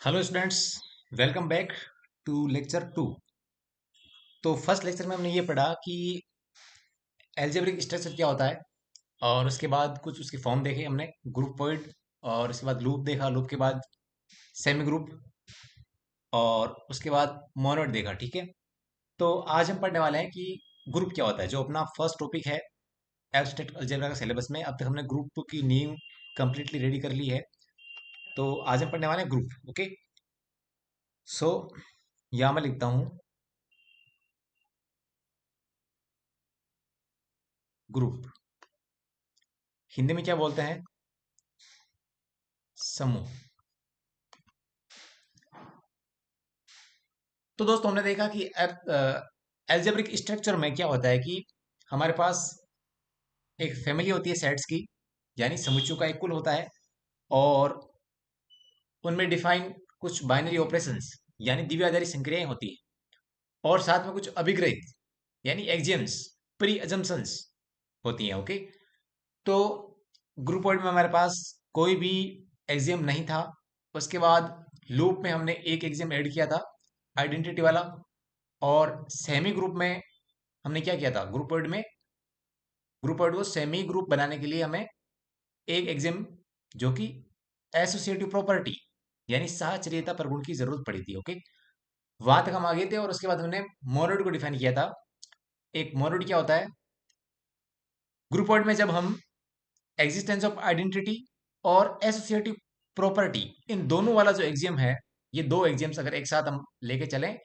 Hello students, welcome back to lecture 2। तो first lecture में हमने ये पढ़ा कि एल्जेब्रिक स्ट्रक्चर क्या होता है, और उसके बाद कुछ उसके फॉर्म देखे हमने, ग्रुपोइड, और उसके बाद लूप देखा, लूप के बाद सेमी ग्रुप, और उसके बाद मोनोइड देखा। ठीक है, तो आज हम पढ़ने वाले हैं कि ग्रुप क्या होता है, जो अपना फर्स्ट टॉपिक है एब्स्ट्रैक्ट अलजेब्रा का सिलेबस में। अब तक हमने ग्रुप की नींव कंप्लीटली रेडी कर ली है, तो आज हम पढ़ने वाले हैं ग्रुप। ओके, सो यहाँ मैं लिखता हूँ ग्रुप। हिंदी में क्या बोलते हैं? समूह। तो दोस्तों, हमने देखा कि एल्जेब्रिक स्ट्रक्चर में क्या होता है कि हमारे पास एक फैमिली होती है सेट्स की, यानी समुच्चयों का एक कुल होता है, और उनमें डिफाइन कुछ बाइनरी ऑपरेशंस यानी द्विआधारी संक्रियाएं होती है, और साथ में कुछ अभिग्रहित यानी एक्जियम्स, प्री अजम्पशंस होती हैं। ओके, तो ग्रुप वर्ड में हमारे पास कोई भी एक्जियम नहीं था। उसके बाद लूप में हमने एक एक्जियम ऐड किया था, आइडेंटिटी वाला। और सेमी ग्रुप में हमने क्या किया था? ग्रुप वर्ड को सेमी ग्रुप बनाने के लिए हमें एक एग्जाम, जो कि एसोसिएटिव प्रॉपर्टी यानी साहचर्यता प्रगुण की जरूरत पड़ी थी। ओके, वहां तक हम आ गए थे, और उसके बाद हमने मोनोड को डिफाइन किया था। एक मोनोड क्या होता है? ग्रुप वर्ड में जब हम एग्जिस्टेंस ऑफ आइडेंटिटी और एसोसिएटिव प्रॉपर्टी, इन दोनों वाला जो एग्जाम है, ये दो एग्जाम्स अगर एक साथ हम लेके चलें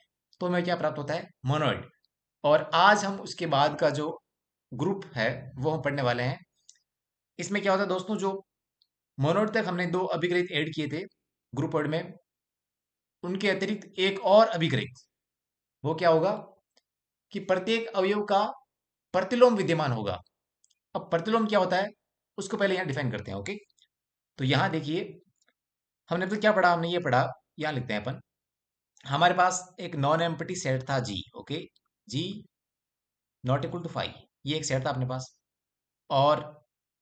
तो हमें क्या प्राप्त होता है? मोनोइड। और आज हम उसके बाद का जो ग्रुप है वो हम पढ़ने वाले हैं। इसमें क्या होता है दोस्तों, जो मोनोड तक हमने दो अभिग्रहित ऐड किए थे ग्रुप वर्ड में, उनके अतिरिक्त एक और अभिग्रहित, वो क्या होगा कि प्रत्येक अवयव का प्रतिलोम विद्यमान होगा। अब प्रतिलोम क्या होता है, उसको पहले यहाँ डिफाइन करते हैं। ओके, तो यहाँ देखिए, हमने तो क्या पढ़ा? हमने ये पढ़ा, यहाँ लिखते हैं अपन। हमारे पास एक नॉन एम्प्टी सेट था G. Okay, G not equal to 5, ये एक सेट था अपने पास, और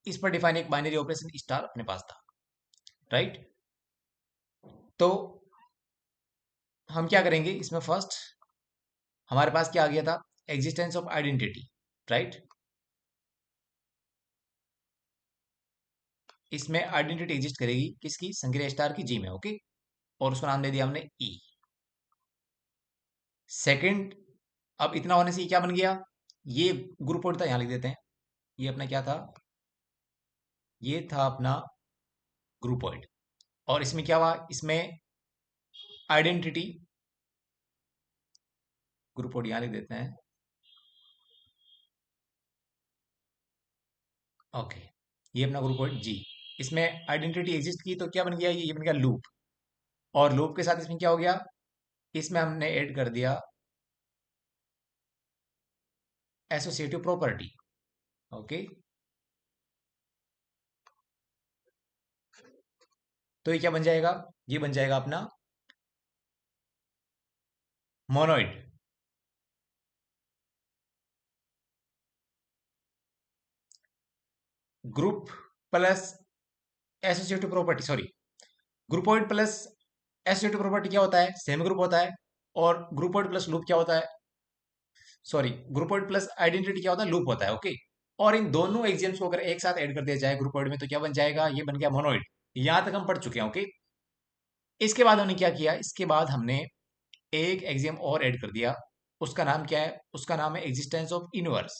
इस पर डिफाइन एक बाइनरी ऑपरेशन स्टार अपने पास था। राइट, तो हम क्या करेंगे इसमें? फर्स्ट हमारे पास क्या आ गया था? Existence of identity. राइट, इसमें आइडेंटिटी एग्जिस्ट करेगी किसकी? संक्रिया स्टार की, जी में। ओके, और उसका नाम दे दिया हमने ई। सेकंड, अब इतना होने से ये क्या बन गया? ये ग्रुप वर्ड था, यहां लिख देते हैं। ये अपना क्या था? ये था अपना ग्रुप वर्ड। और इसमें क्या हुआ? इसमें आइडेंटिटी, ग्रुप वर्ड यहां लिख देते हैं। ओके, ये अपना ग्रुप वर्ड जी। इसमें आइडेंटिटी एग्जिस्ट की तो क्या बन गया? ये बन गया लूप। और लूप के साथ इसमें क्या हो गया? इसमें हमने ऐड कर दिया एसोसिएटिव प्रॉपर्टी। ओके, तो ये क्या बन जाएगा? ये बन जाएगा अपना monoid. Group plus associative property, sorry, groupoid plus associative property क्या होता है? सेम ग्रुप होता है। और ग्रुपोइड प्लस लूप क्या होता है? सॉरी, ग्रुपोइड प्लस आइडेंटिटी क्या होता है? लूप होता है। ओके, और इन दोनों एक्सियम्स को अगर एक साथ ऐड कर दिया जाए ग्रुपोइड में तो क्या बन जाएगा? ये बन गया मोनोइड। यहां तक हम पढ़ चुके हैं। ओके, इसके बाद हमने क्या किया? इसके बाद हमने एक एक्सियम और ऐड कर दिया। उसका नाम क्या है? उसका नाम है एग्जिस्टेंस ऑफ इनवर्स।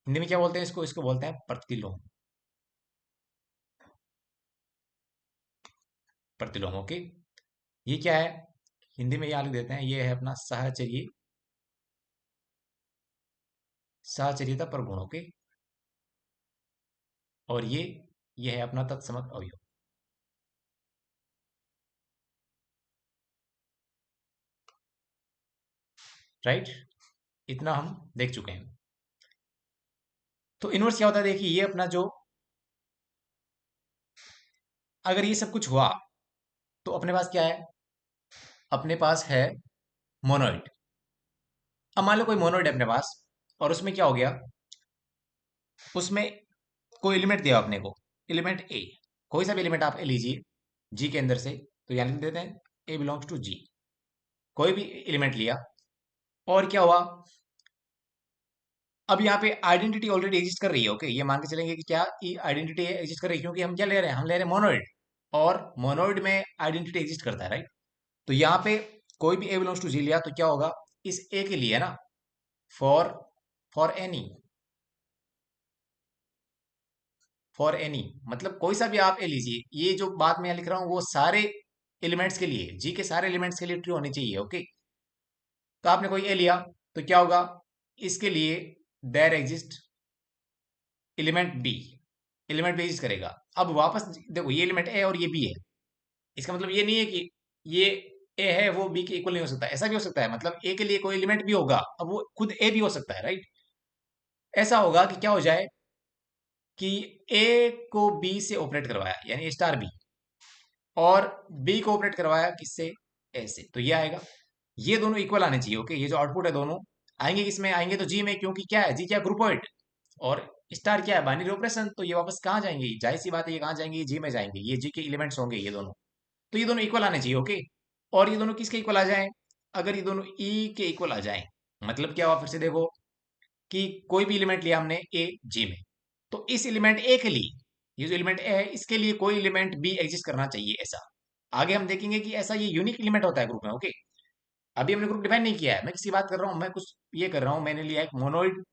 हिंदी में क्या बोलते हैं इसको? इसको बोलते हैं प्रतिलोम। प्रतिलोम। ओके, ये क्या है? हिंदी में यहाँ लिख देते हैं, ये है अपना साहचर्य, साहचर्यता प्रगुण। ओके, और ये है अपना तत्समक अवयव। राइट, इतना हम देख चुके हैं। तो इनवर्स क्या होता है? देखिए, ये अपना जो, अगर ये सब कुछ हुआ तो अपने पास क्या है? अपने पास है मोनोइड। अब मान लो कोई मोनोइड है अपने पास, और उसमें क्या हो गया? उसमें कोई एलिमेंट दिया अपने को, एलिमेंट ए। कोई सा भी एलिमेंट आप लीजिए जी के अंदर से, तो यहाँ लिख देते हैं ए बिलोंग्स टू जी। कोई भी एलिमेंट लिया, और क्या हुआ, अब यहाँ पे आइडेंटिटी ऑलरेडी एग्जिस्ट कर रही है। ओके, ये मान के चलेंगे कि क्या आइडेंटिटी एग्जिस्ट कर रही है, क्योंकि हम क्या ले रहे हैं, हम ले रहे हैं मोनोइड, और मोनोइड में आइडेंटिटी एग्जिस्ट करता है, राइट। तो यहाँ पे कोई भी ए बिलोंग्स टू जी लिया तो क्या होगा, इस ए के लिए ना, for for any for any मतलब कोई सा भी आप ए लीजिए, ये जो बात मैं लिख रहा हूँ वो सारे एलिमेंट्स के लिए, जी के सारे एलिमेंट्स के लिए ट्रू होनी चाहिए। ओके, तो आपने कोई ए लिया तो क्या होगा, इसके लिए there exist element B, element B exist करेगा। अब वापस देखो, ये एलिमेंट ए और ये बी है, इसका मतलब ये नहीं है कि ये ए है वो बी के इक्वल नहीं हो सकता, ऐसा भी हो सकता है, मतलब ए के लिए कोई एलिमेंट भी होगा, अब वो खुद ए भी हो सकता है, राइट। ऐसा होगा कि क्या हो जाए कि ए को बी से ऑपरेट करवाया, यानी स्टार बी, और बी को ऑपरेट करवाया किससे, ए से, तो ये आएगा, ये दोनों इक्वल आने चाहिए। ओके, ये जो आउटपुट है दोनों आएंगे किसमें, आएंगे तो जी में, क्योंकि क्या है, जी क्या ग्रुपोइड, और स्टार क्या है, बाइनरी ऑपरेशन, तो ये वापस कहाँ जाएंगे, जाहिर सी बात है ये कहाँ जाएंगे, जी में जाएंगे, ये जी के एलिमेंट्स होंगे ये दोनों, तो ये दोनों इक्वल आने चाहिए। ओके, और ये दोनों किसके इक्वल आ जाएं, अगर ये दोनों ई के इक्वल आ जाएं, मतलब क्या हुआ, फिर से देखो कि कोई भी एलिमेंट लिया हमने ए जी में, तो इस एलिमेंट ए के लिए, ये जो एलिमेंट ए है इसके लिए कोई एलिमेंट बी एग्जिस्ट करना चाहिए, ऐसा। आगे हम देखेंगे कि ऐसा ये यूनिक एलिमेंट होता है ग्रुप में। ओके, अभी हमने ग्रुप डिफाइन नहीं किया है, मैं किसी बात कर रहा हूँ, मैं कुछ ये कर रहा हूँ, मैंने लिया एक मोनोइड,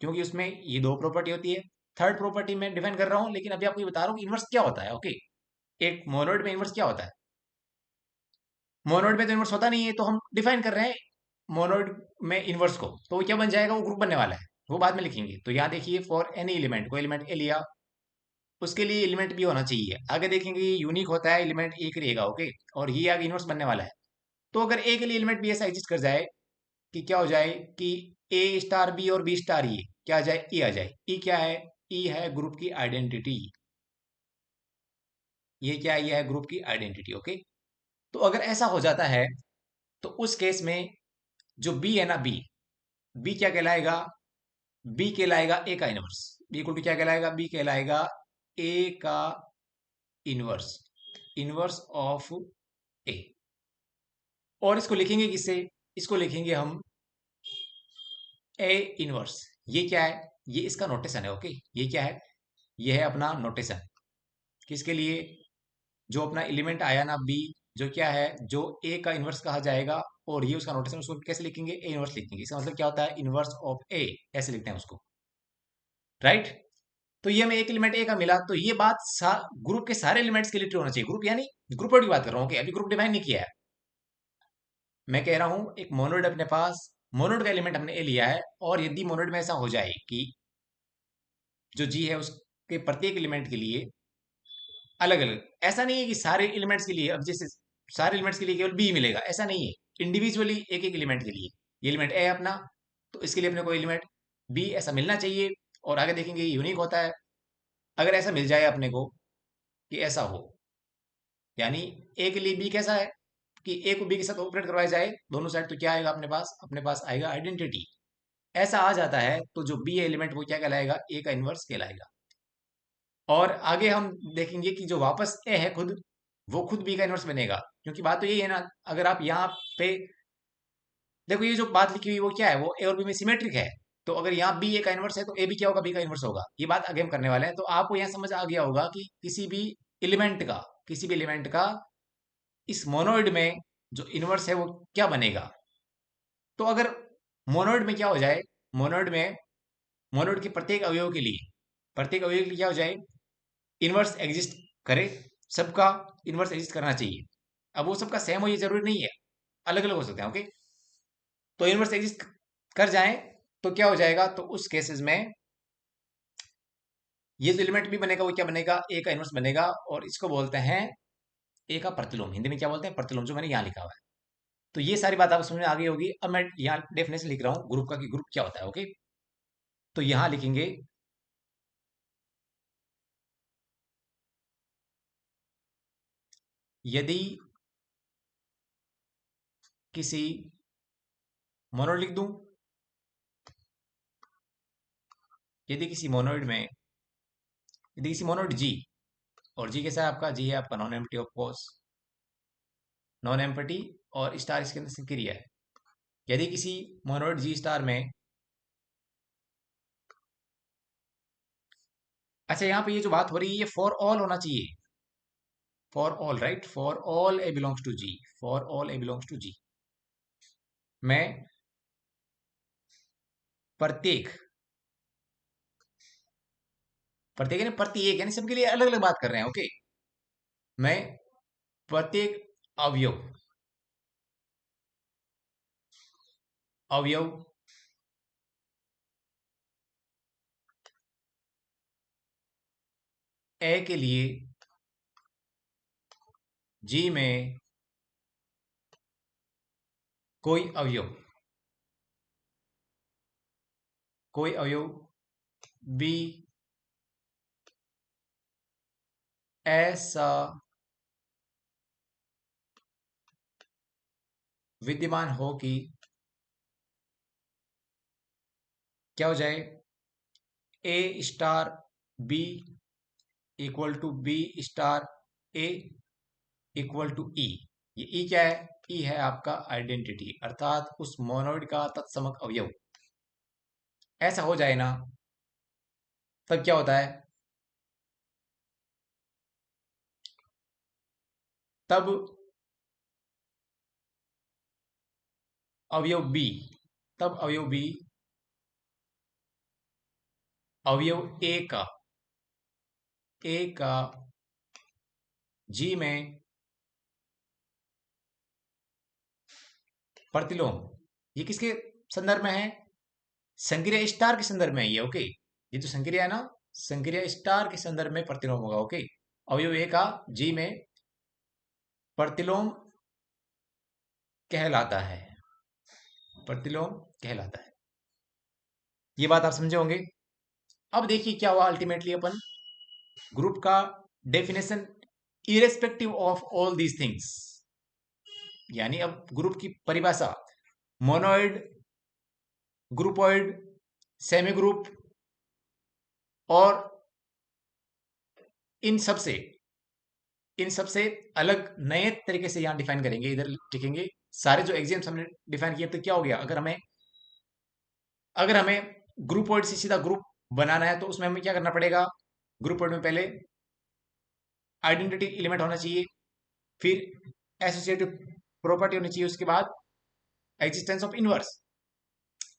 क्योंकि उसमें ये दो प्रॉपर्टी होती है, थर्ड प्रॉपर्टी मैं डिफाइन कर रहा हूँ, लेकिन अभी आपको ये बता रहा हूँ कि इनवर्स क्या होता है। ओके, एक मोनोइड में इनवर्स क्या होता है, मोनोइड में तो इनवर्स होता नहीं है, तो हम डिफाइन कर रहे हैं मोनोइड में इनवर्स को, तो वो क्या बन जाएगा, वो ग्रुप बनने वाला है, वो बाद में लिखेंगे। तो यहाँ देखिए, फॉर एनी एलिमेंट, कोई एलिमेंट ए लिया, उसके लिए एलिमेंट भी होना चाहिए, आगे देखेंगे ये यूनिक होता है, एलिमेंट ए के रहेगा। ओके, और ये आगे इनवर्स बनने वाला है, तो अगर ए के लिए एलिमेंट बी ऐसा एग्जिस्ट कर जाए कि क्या हो जाए कि ए स्टार बी और बी स्टार ये क्या आ जाए, ई आ जाए। ई क्या है, ई है ग्रुप की आइडेंटिटी, ये क्या है, ये है ग्रुप की आइडेंटिटी। ओके, तो अगर ऐसा हो जाता है तो उस केस में जो बी है ना, बी बी क्या कहलाएगा, बी कहलाएगा ए का इनवर्स, बी इक्वल टू क्या कहलाएगा, बी कहलाएगा ए का इनवर्स, इनवर्स ऑफ ए। और इसको लिखेंगे किससे, इसको लिखेंगे हम ए इनवर्स। ये क्या है, ये इसका नोटेशन है। ओके, ये क्या है, ये है अपना नोटेशन, किसके लिए, जो अपना एलिमेंट आया ना बी, जो क्या है, जो ए का इनवर्स कहा जाएगा, और ये उसका नोटेशन, उसको कैसे लिखेंगे, ए इनवर्स लिखेंगे, इसका मतलब क्या होता है, इनवर्स ऑफ ए, ऐसे लिखते हैं उसको, राइट। तो ये हमें एक एलिमेंट ए का मिला, तो ये बात ग्रुप के सारे एलिमेंट्स के लिए ट्रू होना चाहिए, ग्रुप यानी ग्रुप की बात कर रहा हूँ। अभी ग्रुप डिफाइन नहीं किया है, मैं कह रहा हूँ एक मोनोड अपने पास, मोनोड का एलिमेंट हमने ए लिया है, और यदि मोनोड में ऐसा हो जाए कि जो जी है उसके प्रत्येक एलिमेंट के लिए अलग अलग, ऐसा नहीं है कि सारे एलिमेंट्स के लिए, अब जैसे सारे एलिमेंट्स के लिए केवल बी मिलेगा, ऐसा नहीं है, इंडिविजुअली एक एक एलिमेंट के लिए, ये एलिमेंट ए है अपना, तो इसके लिए अपने को एलिमेंट बी ऐसा मिलना चाहिए, और आगे देखेंगे ये यूनिक होता है। अगर ऐसा मिल जाए अपने को कि ऐसा हो, यानी ए के लिए बी कैसा है कि ए को बी के साथ ऑपरेट करवाया जाए दोनों साइड, तो क्या आएगा अपने पास, अपने पास आएगा आइडेंटिटी। ऐसा आ जाता है तो जो बी एलिमेंट वो क्या कहलाएगा, ए का इनवर्स कहलाएगा। और आगे हम देखेंगे कि जो वापस ए है खुद, वो खुद बी का इनवर्स बनेगा, क्योंकि बात तो यही है ना, अगर आप यहाँ पे देखो, ये जो बात लिखी हुई वो क्या है, वो ए और बी में सिमेट्रिक है, तो अगर यहाँ बी ए का इनवर्स है तो ए भी क्या होगा, बी का इनवर्स होगा, ये बात आगे हम करने वाले हैं। तो आपको यहाँ समझ आ गया होगा कि एलिमेंट का किसी भी एलिमेंट का इस मोनोइड में जो इनवर्स है वो क्या बनेगा। तो अगर मोनोइड में क्या हो जाए, मोनोइड में मोनोइड के प्रत्येक अवयव के लिए क्या हो जाए, इनवर्स एग्जिस्ट करे, सबका इनवर्स एग्जिस्ट करना चाहिए। अब वो सबका सेम हो ये जरूरी नहीं है, अलग अलग हो सकते हैं। ओके, तो इनवर्स एग्जिस्ट कर जाए तो क्या हो जाएगा, तो उस केसेस में ये जो एलिमेंट भी बनेगा वो क्या बनेगा, ए का इनवर्स बनेगा, और इसको बोलते हैं ए का प्रतिलोम, हिंदी में क्या बोलते हैं, प्रतिलोम, जो मैंने यहाँ लिखा हुआ है। तो ये सारी बात आपको समझ में आ गई होगी। अब मैं यहाँ डेफिनेशन लिख रहा हूँ ग्रुप का, कि ग्रुप क्या होता है। ओके, तो यहाँ लिखेंगे यदि किसी मोनोड लिख दूं, यदि किसी मोनोइड में, यदि किसी मोनोइड जी और जी कैसा है आपका? जी है आपका non empty of course, non empty, और स्टार इसके अंदर सक्रिय है। यदि किसी मोनोइड जी स्टार में, अच्छा यहाँ पे ये जो बात हो रही है ये फॉर ऑल होना चाहिए, for all, right, for all A belongs to G, for all A belongs to G. मैं प्रत्येक, प्रत्येक यानी प्रत्येक यानी सबके लिए अलग अलग बात कर रहे हैं, ओके। मैं प्रत्येक अवयव, अवयव ए के लिए जी में कोई अवयव, कोई अवयव बी ऐसा विद्यमान हो कि क्या हो जाए, a star b equal to b star a equal to e. ये ई क्या है? ई है आपका आइडेंटिटी, अर्थात उस मोनोइड का तत्समक अवयव। ऐसा हो जाए ना, तब क्या होता है? तब अवयव बी, तब अवयव बी अवयव ए का जी में प्रतिलोम, ये किसके संदर्भ में है? संक्रिया स्टार के संदर्भ में है ये, ओके। ये जो संक्रिया है ना, संक्रिया स्टार के संदर्भ में प्रतिलोम होगा, ओके। अवयव ए का जी में प्रतिलोम कहलाता है, प्रतिलोम कहलाता है। ये बात आप समझे होंगे। अब देखिए क्या हुआ, अल्टीमेटली अपन ग्रुप का definition irrespective of all these things, यानी अब ग्रुप की परिभाषा मोनोइड, ग्रुपोइड, सेमी ग्रुप, और इन सब से, इन सब से अलग नए तरीके से यहां डिफाइन करेंगे, इधर लिखेंगे सारे जो एग्जाम्स हमने डिफाइन किए। तो क्या हो गया, अगर हमें ग्रुपोइड से सीधा ग्रुप बनाना है तो उसमें हमें क्या करना पड़ेगा? ग्रुपोइड में पहले आइडेंटिटी एलिमेंट होना चाहिए, फिर एसोसिएटिव प्रॉपर्टी होनी चाहिए, उसके बाद एग्जिस्टेंस ऑफ इनवर्स।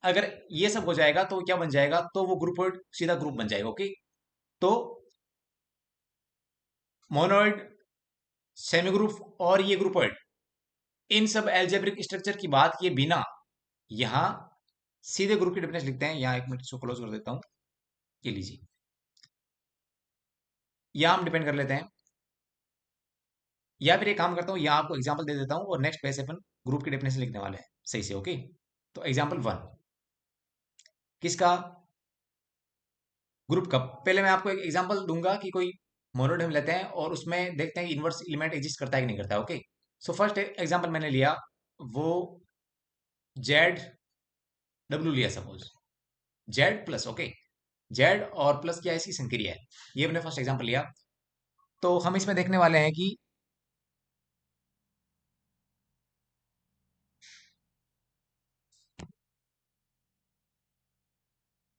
अगर ये सब हो जाएगा तो क्या बन जाएगा? तो वो ग्रुपोइड सीधा ग्रुप बन जाएगा, ओके। तो मोनोइड, सेमी ग्रुप और ये ग्रुपोइड, इन सब एल्जेब्रिक स्ट्रक्चर की बात किए बिना यहां सीधे ग्रुप की डेफिनेशन लिखते हैं। यहां एक मिनट इसको क्लोज कर देता हूं, ये लीजिए, यहां हम डिपेंड कर लेते हैं, या फिर एक काम करता हूं, यहां आपको एग्जांपल दे देता हूं और नेक्स्ट पेज से अपन ग्रुप की डेफिनेशन लिखने वाले हैं सही से, ओके। तो एग्जांपल वन किसका? ग्रुप का। पहले मैं आपको एक एग्जांपल दूंगा कि कोई मोनोड हम लेते हैं और उसमें देखते हैं कि इनवर्स एलिमेंट एग्जिस्ट करता है कि नहीं करता है, ओके। सो फर्स्ट एग्जांपल मैंने लिया, वो जेड डब्ल्यू लिया, suppose Z plus, okay. Z और प्लस क्या है, इसकी संक्रिया है। ये मैंने फर्स्ट एग्जांपल लिया। तो हम इसमें देखने वाले हैं कि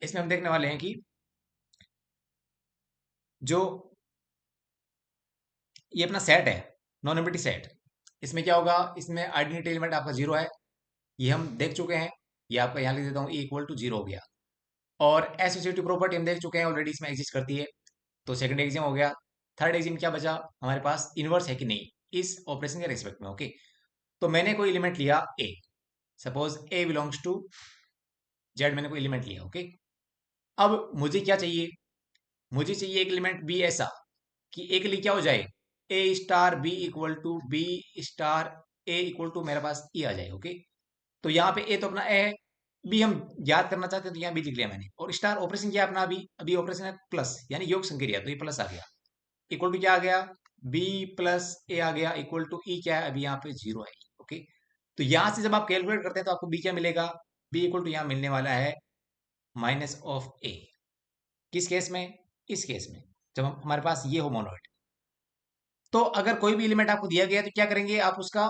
इसमें हम देखने वाले हैं कि जो ये अपना सेट है, नॉन एम्प्टी सेट, इसमें क्या होगा? इसमें आइडेंटिटी एलिमेंट आपका जीरो है, ये हम देख चुके हैं। ये आपका यहाँ लिख देता हूँ, ई इक्वल टू जीरो हो गया। और एसोसिएटिव प्रॉपर्टी हम देख चुके हैं ऑलरेडी, इसमें एग्जिस्ट करती है। तो सेकंड एग्जाम हो गया। थर्ड एग्जाम क्या बचा हमारे पास? इनवर्स है कि नहीं इस ऑपरेशन के रेस्पेक्ट में, ओके। तो मैंने कोई एलिमेंट लिया a, suppose a belongs to Z, मैंने कोई एलिमेंट लिया, ओके। अब मुझे क्या चाहिए? मुझे चाहिए एक एलिमेंट बी ऐसा कि ए के लिए क्या हो जाए, a star b equal to b star a equal to मेरे पास ई आ जाए, ओके। तो यहाँ पे ए तो अपना ए है, बी हम याद करना चाहते हैं तो यहाँ बी लिख लिया मैंने, और स्टार ऑपरेशन क्या है अपना? अभी अभी ऑपरेशन है प्लस, यानी योग संक्रिया, तो ये प्लस आ गया, इक्वल टू क्या आ गया? बी प्लस ए आ गया, इक्वल टू ई क्या है? अभी यहाँ पे जीरो है, ओके। तो यहां से जब आप कैलकुलेट करते हैं तो आपको बी क्या मिलेगा? बी इक्वल टू यहाँ मिलने वाला है माइनस ऑफ ए। किस केस में? इस केस में, जब हमारे पास ये हो मोनोइड। तो अगर कोई भी एलिमेंट आपको दिया गया है तो क्या करेंगे आप उसका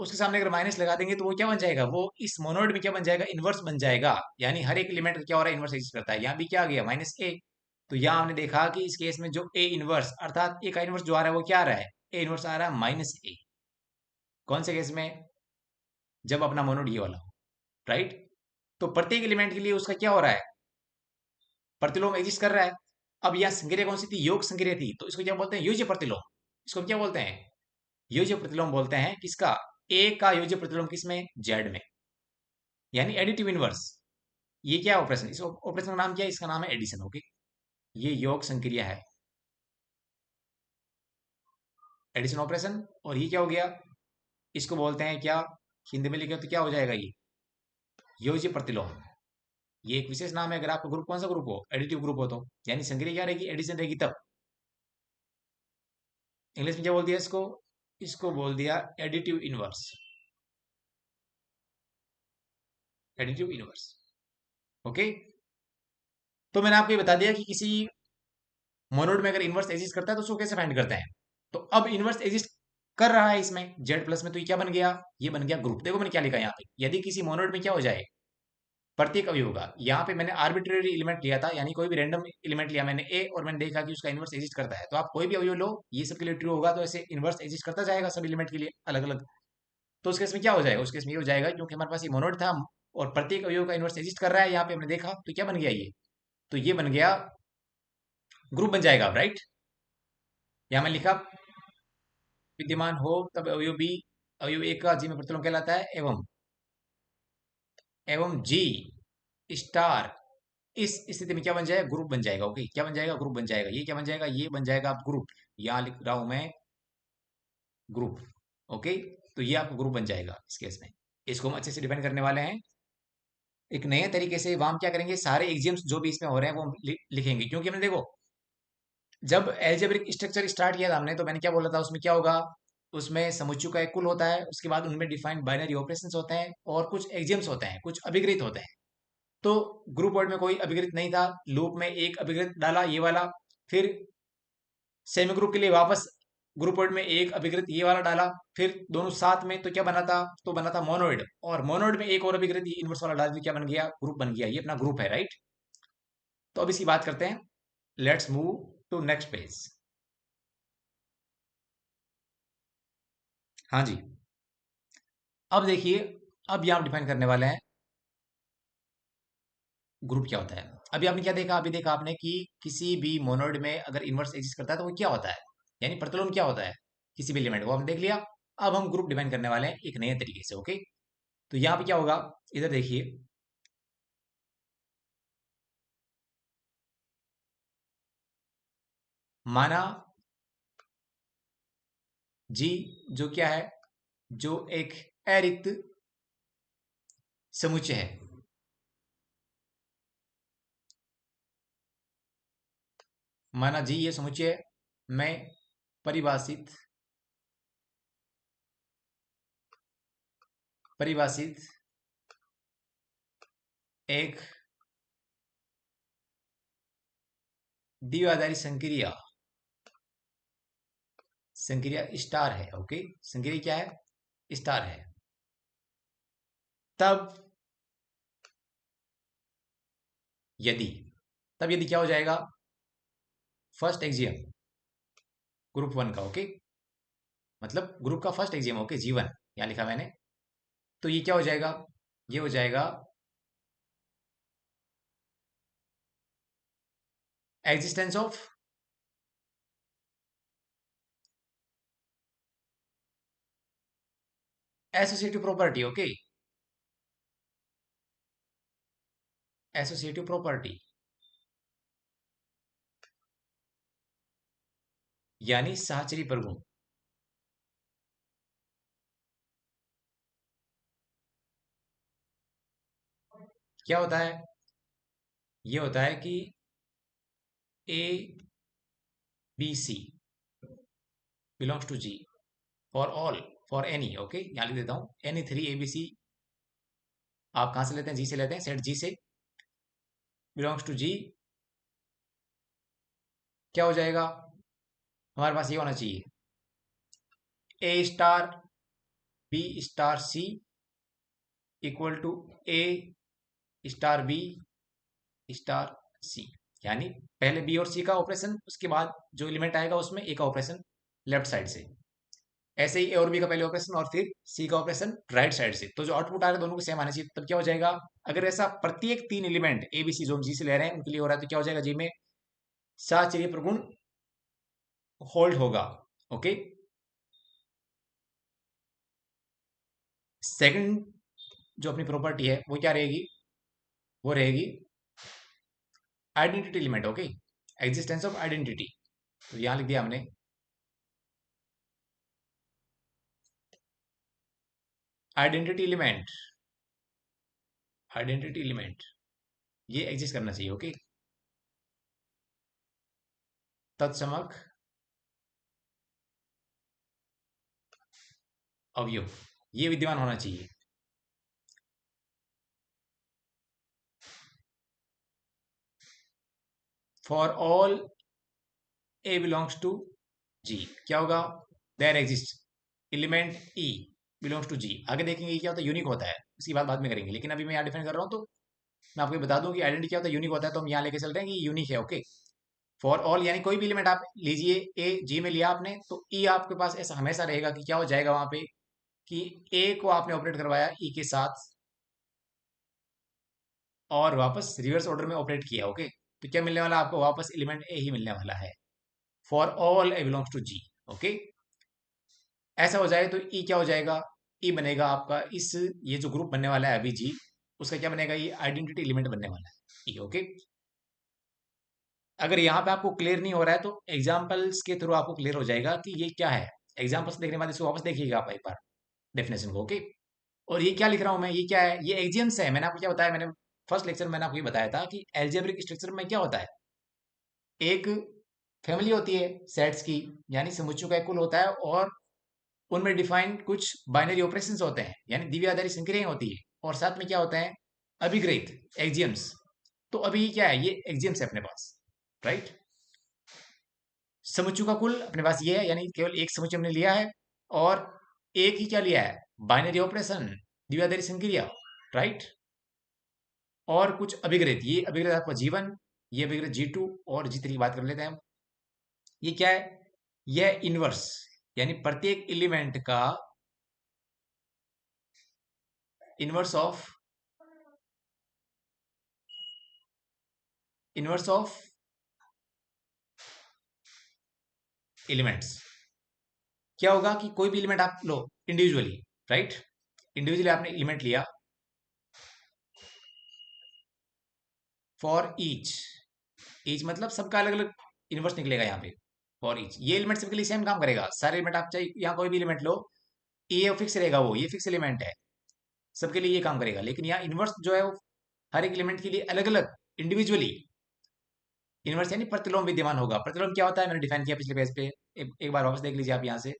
उसके सामने अगर माइनस लगा देंगे तो वो क्या बन जाएगा, वो इस मोनोइड में क्या बन जाएगा, इनवर्स बन जाएगा। यानी हर एक एलिमेंट क्या हो रहा है, इनवर्स एग्जिस्ट करता है। यहाँ भी क्या आ गया, -a। तो यहाँ हमने देखा कि इस केस में जो a इनवर्स अर्थात a का इनवर्स जो आ रहा है वो क्या आ रहा है, a इनवर्स आ रहा है -a। कौन से केस में, जब अपना मोनोड ये वाला हो, राइट। तो प्रत्येक एलिमेंट के लिए उसका क्या हो रहा है, प्रतिलोम एग्जिस्ट कर रहा है। अब यहाँ संक्रिया कौन सी थी, योग संक्रिया थी, तो इसको क्या बोलते हैं, योज्य प्रतिलोम। इसको हम क्या बोलते हैं, योज्य प्रतिलोम बोलते हैं। किसका, ए का योज्य प्रतिलोम किसमें, जेड में, यानी एडिटिव इनवर्स। ये क्या ऑपरेशन, इस ऑपरेशन का नाम क्या है, इसका नाम है एडिशन। ओके, ये योग संक्रिया है, एडिशन ऑपरेशन। और ये क्या हो गया, इसको बोलते हैं क्या, हिंदी में लिखे तो क्या हो जाएगा, ये योज्य प्रतिलोम। ये एक विशेष नाम है, अगर आपका ग्रुप कौन सा ग्रुप हो, एडिटिव ग्रुप हो तो, यानी संक्रिया क्या रहेगी, एडिशन रहेगी तब। इंग्लिश में क्या बोल दिया इसको, इसको बोल दिया additive inverse, additive inverse. Okay, तो मैंने आपको ये बता दिया कि किसी मोनोड में अगर इनवर्स एग्जिस्ट करता है तो उसको कैसे फाइंड करते हैं। तो अब इनवर्स एग्जिस्ट कर रहा है इसमें जेड प्लस में, तो ये क्या बन गया, ये बन गया ग्रुप। देखो मैंने क्या लिखा यहाँ पे, यदि किसी मोनोड में क्या हो जाए, प्रत्येक अवयव होगा। यहाँ पे मैंने आर्बिट्रेरी एलिमेंट लिया था, यानी कोई भी रैंडम एलिमेंट लिया मैंने ए, और मैंने देखा कि उसका इनवर्स एग्जिस्ट करता है। तो आप कोई भी अवयव लो, ये सब के लिए ट्रू होगा, तो ऐसे इनवर्स एग्जिस्ट करता जाएगा सब एलिमेंट के लिए अलग अलग। तो उस केस में क्या हो जाएगा, उस केस में ये हो जाएगा, क्योंकि हमारे पास ये मोनोड था और प्रत्येक अवयव का इनवर्स एग्जिस्ट कर रहा है, यहाँ पे हमने देखा, तो क्या बन गया ये, तो ये बन गया ग्रुप बन जाएगा, राइट। यहाँ मैं लिखा, विद्यमान हो तब अवयव बी, अवयव एक का जी में प्रतिलोम कहलाता है, एवं जी स्टार इस स्थिति में क्या बन जाएगा, ग्रुप बन जाएगा। ओके, क्या बन जाएगा, ग्रुप बन जाएगा। ये क्या बन जाएगा, ये बन जाएगा आप ग्रुप। यहाँ लिख रहा हूं मैं ग्रुप। ओके, तो ये आपको ग्रुप बन जाएगा इस केस में। इसको हम अच्छे से डिफाइन करने वाले हैं एक नए तरीके से। वहां हम क्या करेंगे, सारे एग्जाम्स जो भी इसमें हो रहे हैं वो हम लिखेंगे, क्योंकि हमने देखो जब एल्जेब्रिक स्ट्रक्चर स्टार्ट किया था हमने, तो मैंने क्या बोला था, उसमें क्या होगा, उसमें समुच्चय का एक कुल होता है, उसके बाद उनमें डिफाइंड बाइनरी ऑपरेशंस होते हैं और कुछ एग्जाम्स होते हैं, कुछ अभिकृत होते हैं। तो ग्रुप वर्ड में कोई अभिकृत नहीं था, लूप में एक अभिकृत डाला ये वाला, फिर सेमी ग्रुप के लिए वापस ग्रुप वर्ड में एक अभिकृत ये वाला डाला, फिर दोनों साथ में, तो क्या बना था, तो बना था मोनोइड। और मोनोइड में एक और अभिकृत ये इनवर्स वाला डाल दिया, क्या बन गया, ग्रुप बन गया। ये अपना ग्रुप है, राइट। तो अब इसकी बात करते हैं, let's move to next page. हाँ जी, अब देखिए, अब यहां हम डिफाइन करने वाले हैं ग्रुप क्या होता है। अभी आपने क्या देखा, अभी देखा आपने कि किसी भी मोनोइड में अगर इनवर्स एग्जिस्ट करता है तो वो क्या होता है, यानी प्रतिलोम क्या होता है किसी भी एलिमेंट, वो हमने देख लिया। अब हम ग्रुप डिफाइन करने वाले हैं एक नए तरीके से। ओके, तो यहाँ पे क्या होगा, इधर देखिए, माना जी, जो क्या है, जो एक अरिक्त समुच्चय है। माना जी ये समुच्चय में परिभाषित परिभाषित एक द्विआधारी संक्रिया संक्रिया स्टार है। ओके, संक्रिया क्या है, स्टार है। तब यदि तब यदि क्या हो जाएगा, फर्स्ट एक्सियम ग्रुप वन का। ओके, मतलब ग्रुप का फर्स्ट एक्सियम, ओके, जीवन यहाँ लिखा मैंने। तो ये क्या हो जाएगा, ये हो जाएगा existence of associative property. Okay, associative property यानी साहचरी प्रगुण। क्या होता है, ये होता है कि A B C belongs to G for all, for any. Okay, यहाँ लिख देता हूँ, any three A B C, आप कहाँ से लेते हैं, जी से लेते हैं, सेट जी से, बिलोंग्स टू जी। क्या हो जाएगा, हमारे पास ये होना चाहिए, a star b star c equal to a star b star c, यानी पहले बी और सी का ऑपरेशन, उसके बाद जो एलिमेंट आएगा उसमें ए का ऑपरेशन लेफ्ट साइड से, ऐसे ही ए और बी का पहले ऑपरेशन और फिर सी का ऑपरेशन राइट साइड से। तो जो आउटपुट आ रहा है दोनों को सेम आना चाहिए, तब क्या हो जाएगा, अगर ऐसा प्रत्येक तीन एलिमेंट ए बी सी जो हम जी से ले रहे हैं उनके लिए हो रहा है तो क्या हो जाएगा, जी में साहचर्य प्रगुण होल्ड होगा। ओके, सेकंड जो अपनी प्रॉपर्टी है वो क्या रहेगी, वो रहेगी identity element. Okay, existence of identity. तो यहां लिख दिया हमने आइडेंटिटी एलिमेंट, आइडेंटिटी एलिमेंट ये एग्जिस्ट करना चाहिए। ओके, तत्समक अवयव ये विद्यमान होना चाहिए। For all A belongs to G, क्या होगा, there exist element e belongs to G. आगे देखेंगे ये क्या होता है, यूनिक होता है, इसकी बात बाद में करेंगे, लेकिन अभी मैं यहाँ डिफाइन कर रहा हूँ तो मैं आपको ये बता दूं कि आइडेंटिटी क्या होता है, यूनिक होता है, तो हम यहाँ लेके चल रहे हैं कि यूनिक है। ओके, फॉर ऑल यानी कोई भी एलिमेंट आप लीजिए, ए जी में लिया आपने तो ई आपके पास ऐसा हमेशा रहेगा कि क्या हो जाएगा वहां पे, कि ए को आपने ऑपरेट करवाया ई के साथ और वापस रिवर्स ऑर्डर में ऑपरेट किया। ओके, तो क्या मिलने वाला है आपको, वापस एलिमेंट ए ही मिलने वाला है for all A belongs to G. Okay, ऐसा हो जाए तो ई क्या हो जाएगा, ई बनेगा आपका इस, ये जो ग्रुप बनने वाला है अभी जी, उसका क्या बनेगा, ये आइडेंटिटी एलिमेंट बनने वाला है ई। ओके, अगर यहाँ पे आपको क्लियर नहीं हो रहा है तो एग्जाम्पल्स के थ्रू आपको क्लियर हो जाएगा कि ये क्या है। एग्जाम्पल्स देखने के बाद इसको वापस देखिएगा आप एक बार डेफिनेशन को। ओके, और ये क्या लिख रहा हूं मैं, ये क्या है, ये एक्सियम्स है। मैंने आपको क्या बताया, मैंने फर्स्ट लेक्चर में मैंने आपको ये बताया था कि एल्जेब्रिक स्ट्रक्चर में क्या होता है, एक फैमिली होती है सेट्स की, यानी समुच्चयों का एक कुल होता है और उनमें डिफाइंड कुछ बाइनरी ऑपरेशंस होते हैं, यानी द्विआधारी संक्रियाएं होती है, और साथ में क्या होता है, अभिग्रहित एक्सियम्स। तो अभी ये क्या है, ये एक्सियम्स है अपने पास, राइट। समुच्चयों का कुल अपने पास ये है, यानी केवल एक समुच्चय हमने लिया है और एक ही क्या लिया है, बाइनरी ऑपरेशन, द्विआधारी संक्रिया, राइट। और कुछ अभिग्रहित, ये अभिग्रहित आपका जीवन, ये अभिग्रहित जी2 और जी3 की बात कर लेते हैं हम। ये क्या है, यह इनवर्स, यानी प्रत्येक एलिमेंट का इनवर्स ऑफ एलिमेंट्स। क्या होगा कि कोई भी एलिमेंट आप लो इंडिविजुअली, राइट, इंडिविजुअली आपने एलिमेंट लिया, फॉर ईच, ईच मतलब सबका अलग अलग इनवर्स निकलेगा यहाँ पे, फॉर ईच ये एलिमेंट सबके लिए सेम काम करेगा, सारे एलिमेंट आप चाहे यहाँ कोई भी एलिमेंट लो, ये फिक्स रहेगा, वो ये फिक्स एलिमेंट है, सबके लिए ये काम करेगा। लेकिन यहाँ इनवर्स जो है वो हर एक एलिमेंट के लिए अलग अलग इंडिविजुअली इनवर्स यानी प्रतिलोम विद्यमान होगा। प्रतिलोम क्या होता है, मैंने डिफाइन किया पिछले पेज पे, एक बार वापस देख लीजिए आप यहाँ से।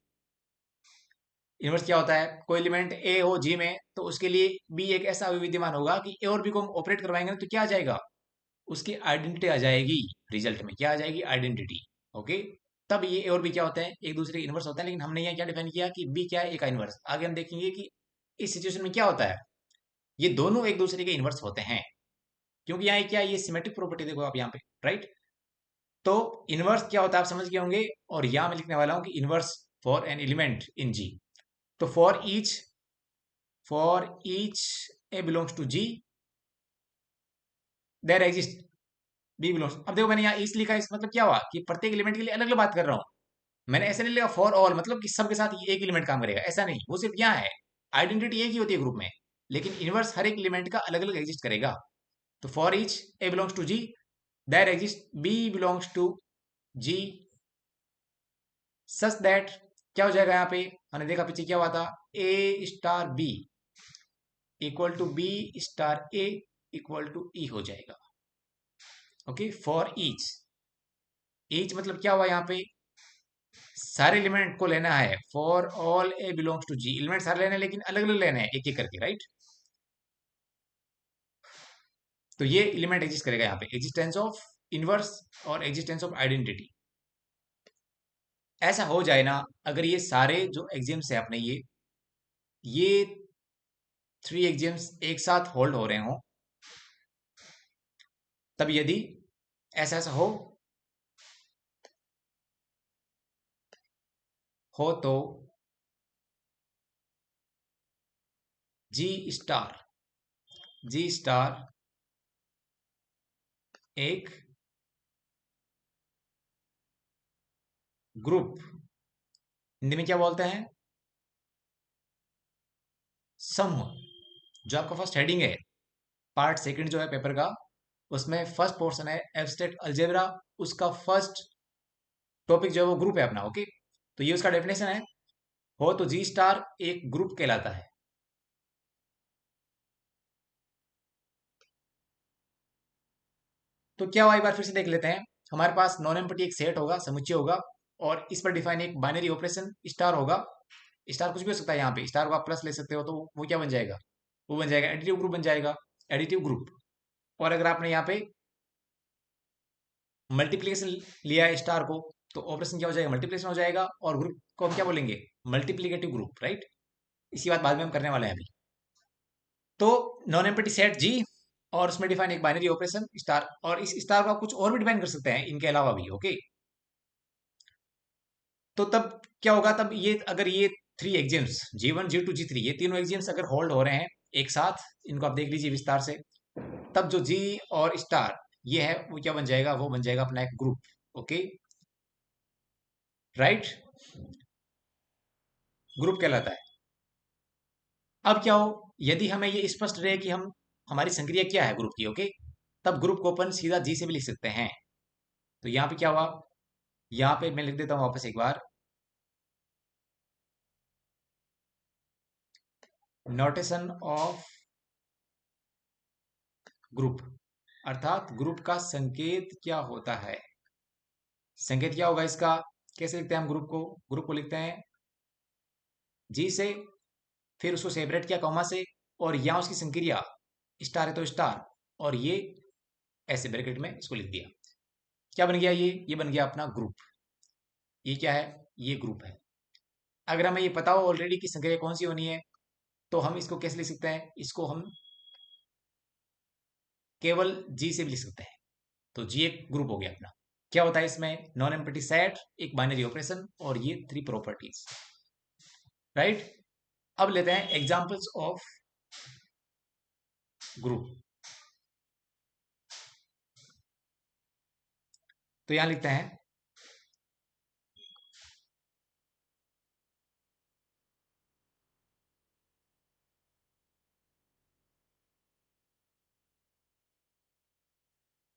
इनवर्स क्या होता है, कोई एलिमेंट ए हो जी में तो उसके लिए बी एक ऐसा अवयव विद्यमान होगा कि ए और बी को हम ऑपरेट करवाएंगे ना तो क्या आ जाएगा, उसकी आइडेंटिटी आ जाएगी, रिजल्ट में क्या आ जाएगी, आइडेंटिटी। ओके, तब ये ए और बी क्या होते हैं, एक दूसरे के इनवर्स होते हैं। लेकिन हमने यहाँ क्या डिफाइन किया कि बी क्या है, ए का इनवर्स। आगे हम देखेंगे कि इस सिचुएशन में क्या होता है, ये दोनों एक दूसरे के इनवर्स होते हैं, क्योंकि यहाँ क्या है, ये सिमेट्रिक प्रॉपर्टी देखो आप यहाँ पे, राइट। तो इनवर्स क्या होता है आप समझ गए होंगे, और यहां मैं लिखने वाला हूं कि inverse for an element in G. तो for each A belongs to G, there exist B belongs. अब देखो मैंने यहाँ ईच लिखा, इस मतलब क्या हुआ कि प्रत्येक एलिमेंट के लिए अलग अलग बात कर रहा हूं। मैंने ऐसे नहीं लिखा फॉर ऑल मतलब कि सबके साथ एक एलिमेंट काम करेगा, ऐसा नहीं, वो सिर्फ यहाँ है, आइडेंटिटी एक ही होती है ग्रुप में, लेकिन इनवर्स हर एक एलिमेंट का अलग अलग एग्जिस्ट करेगा। तो for each A belongs to G, there exist B belongs to G, such that क्या हो जाएगा, यहाँ पे हमने देखा पीछे क्या हुआ था, a star b equal to b star a equal to e हो जाएगा। ओके, फॉर ईच, ईच मतलब क्या हुआ, यहाँ पे सारे एलिमेंट को लेना है, for all A belongs to G, element सारे लेने हैं लेकिन अलग अलग लेने हैं एक एक करके, राइट। तो ये एलिमेंट एग्जिस्ट करेगा यहाँ पे, एग्जिस्टेंस ऑफ इनवर्स और एग्जिस्टेंस ऑफ आइडेंटिटी। ऐसा हो जाए ना, अगर ये सारे जो एग्जाम्स है अपने ये थ्री एग्जाम्स एक साथ होल्ड हो रहे हों, तब यदि ऐसा ऐसा हो तो जी स्टार जी स्टार एक ग्रुप, हिंदी में क्या बोलते हैं, समूह। जो आपका फर्स्ट हेडिंग है, पार्ट सेकंड जो है पेपर का, उसमें फर्स्ट पोर्शन है एब्स्ट्रैक्ट अलजेब्रा, उसका फर्स्ट टॉपिक जो है वो ग्रुप है अपना। ओके, तो ये उसका डेफिनेशन है। हो तो जी स्टार एक ग्रुप कहलाता है। तो क्या हुआ, एक बार फिर से देख लेते हैं। हमारे पास नॉन एम्पटी एक सेट होगा, समुच्चय होगा, और इस पर डिफाइन एक बाइनरी ऑपरेशन स्टार होगा। स्टार कुछ भी हो सकता है, यहाँ पे स्टार को आप प्लस ले सकते हो, तो वो क्या बन जाएगा, वो बन जाएगा एडिटिव ग्रुप बन जाएगा, एडिटिव ग्रुप। और अगर आपने यहाँ पे मल्टीप्लीकेशन लिया है स्टार को, तो ऑपरेशन क्या हो जाएगा, मल्टीप्लीकेशन हो जाएगा, और ग्रुप को हम क्या बोलेंगे, मल्टीप्लीकेटिव ग्रुप, राइट। इसी बात बाद में हम करने वाले हैं अभी। तो नॉन एम्पटी सेट जी, और उसमें डिफाइन एक बाइनरी ऑपरेशन स्टार, और इस स्टार को आप कुछ और भी डिफाइन कर सकते हैं इनके अलावा भी। ओके, तो तब क्या होगा, तब ये अगर ये three exams G1 G2 G3, ये तीनों एग्जाम्स अगर होल्ड हो रहे हैं एक साथ, इनको आप देख लीजिए विस्तार से, तब जो जी और स्टार ये है वो क्या बन जाएगा, वो बन जाएगा अपना एक ग्रुप। ओके, राइट, ग्रुप कहलाता है। अब क्या हो, यदि हमें ये स्पष्ट रहे कि हम हमारी संक्रिया क्या है ग्रुप की, ओके, तब ग्रुप को अपन सीधा जी से भी लिख सकते हैं। तो यहाँ पे क्या हुआ, यहाँ पे मैं लिख देता हूँ वापस एक बार, नोटेशन ऑफ ग्रुप, अर्थात ग्रुप का संकेत क्या होता है। संकेत क्या होगा इसका, कैसे लिखते हैं हम ग्रुप को, ग्रुप को लिखते हैं जी से, फिर उसको सेपरेट किया कॉमा से, और यहाँ उसकी संक्रिया स्टार है तो स्टार, और ये ऐसे ब्रैकेट में इसको लिख दिया। क्या बन गया, ये बन गया अपना ग्रुप। ये क्या है, ये ग्रुप है। अगर हमें ये पता हो ऑलरेडी कि संक्रिया कौन सी होनी है, तो हम इसको कैसे लिख सकते हैं, इसको हम केवल जी से भी लिख सकते हैं। तो जी एक ग्रुप हो गया अपना। क्या होता है इसमें, नॉन एम्पटी सेट, एक बाइनरी ऑपरेशन, और ये थ्री प्रॉपर्टीज, राइट। अब लेते हैं एग्जांपल्स ऑफ ग्रुप। तो यहां लिखते हैं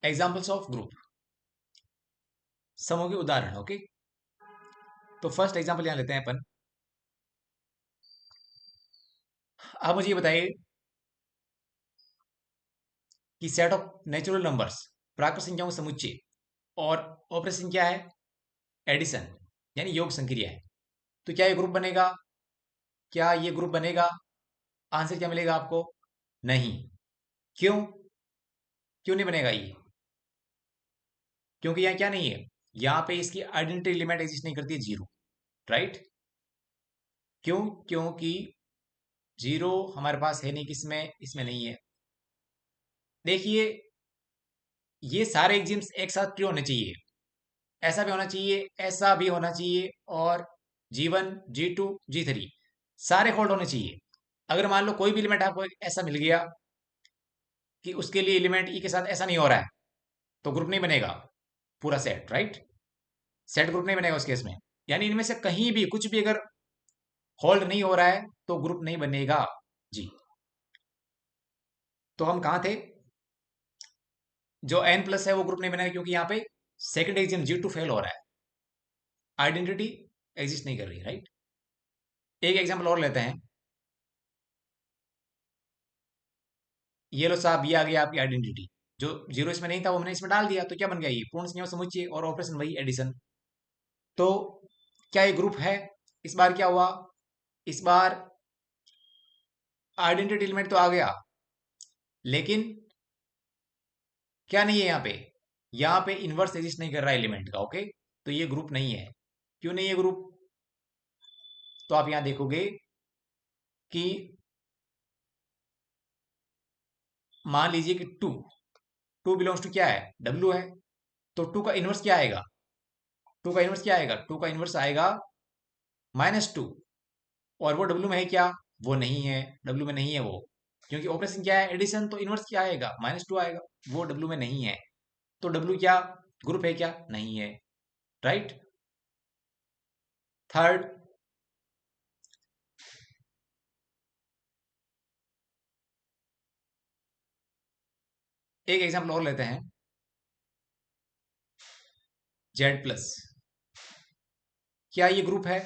एग्जांपल्स ऑफ ग्रुप, समूह के उदाहरण। ओके, तो फर्स्ट एग्जांपल यहां लेते हैं अपन। आप मुझे ये बताइए कि सेट ऑफ नेचुरल नंबर्स, प्राकृत संख्याओं का समुच्चय, और ऑपरेशन क्या है, एडिशन, यानी योग संक्रिया है। तो क्या ये ग्रुप बनेगा, क्या ये ग्रुप बनेगा, आंसर क्या मिलेगा आपको, नहीं। क्यों, क्यों नहीं बनेगा ये, क्योंकि यहाँ क्या नहीं है, यहाँ पे इसकी आइडेंटिटी एलिमेंट एग्जिस्ट नहीं करती है, जीरो, राइट। क्यों, क्योंकि जीरो हमारे पास है नहीं, किसमें, इसमें नहीं है। देखिए, ये सारे एग्जिम्स एक साथ ट्रू होने चाहिए, ऐसा भी होना चाहिए, ऐसा भी होना चाहिए, और G1 G2 G3 सारे होल्ड होने चाहिए। अगर मान लो कोई भी एलिमेंट आपको ऐसा मिल गया कि उसके लिए एलिमेंट ई के साथ ऐसा नहीं हो रहा है, तो ग्रुप नहीं बनेगा, पूरा सेट, राइट। सेट ग्रुप नहीं बनेगा उस केस में, यानी इनमें से कहीं भी कुछ भी अगर होल्ड नहीं हो रहा है तो ग्रुप नहीं बनेगा जी। तो हम कहाँ थे, जो n प्लस है वो ग्रुप नहीं बनेगा, क्योंकि यहाँ पे सेकंड एग्जाम G2 फेल हो रहा है, आइडेंटिटी एग्जिस्ट नहीं कर रही, राइट। एक एग्जाम्पल और लेते हैं। ये लो साहब, ये आ गया आपकी आइडेंटिटी, जो जीरो इसमें नहीं था वो हमने इसमें डाल दिया, तो क्या बन गया, ये पूर्ण संख्या समुच्चय, और ऑपरेशन वही एडिशन। तो क्या ये ग्रुप है, इस बार क्या हुआ, इस बार आइडेंटिटी एलिमेंट तो आ गया, लेकिन क्या नहीं है यहाँ पे, यहाँ पे इनवर्स एग्जिस्ट नहीं कर रहा है एलिमेंट का। ओके, तो ये ग्रुप नहीं है। क्यों नहीं है ग्रुप? तो आप यहां देखोगे कि मान लीजिए कि टू बिलोंग्स टू क्या है, डब्ल्यू है। तो टू का इनवर्स क्या आएगा? टू का इनवर्स आएगा -2। और वो डब्ल्यू में है क्या? वो नहीं है, डब्ल्यू में नहीं है वो। क्योंकि ऑपरेशन क्या है, एडिशन, तो इनवर्स क्या आएगा? -2 आएगा। वो डब्ल्यू में नहीं है। तो डब्ल्यू क्या ग्रुप है क्या? नहीं है। राइट। थर्ड, एक एग्जांपल और लेते हैं, जेड प्लस। क्या ये ग्रुप है?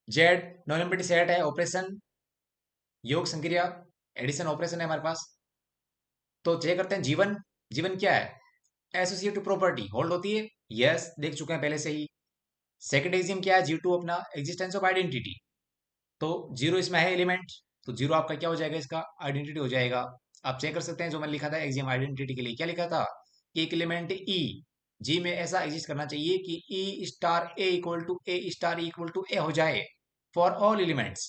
जेड नॉन एम्प्टी सेट है, ऑपरेशन योग संक्रिया एडिशन ऑपरेशन है हमारे पास। तो चेक करते हैं जीवन। जीवन क्या है? एसोसिएटिव प्रॉपर्टी होल्ड होती है। यस, देख चुके हैं पहले से ही। सेकंड एग्जिम क्या है? जी टू अपना एग्जिस्टेंस ऑफ आइडेंटिटी। तो जीरो इसमें है एलिमेंट, तो जीरो आपका क्या हो जाएगा? इसका आइडेंटिटी हो जाएगा। आप चेक कर सकते हैं जो मैंने लिखा था एग्जिम आइडेंटिटी के लिए, क्या लिखा था कि एक एलिमेंट ई जी में ऐसा एग्जिस्ट करना चाहिए कि e star a equal to a star equal to a हो जाए फॉर ऑल एलिमेंट्स।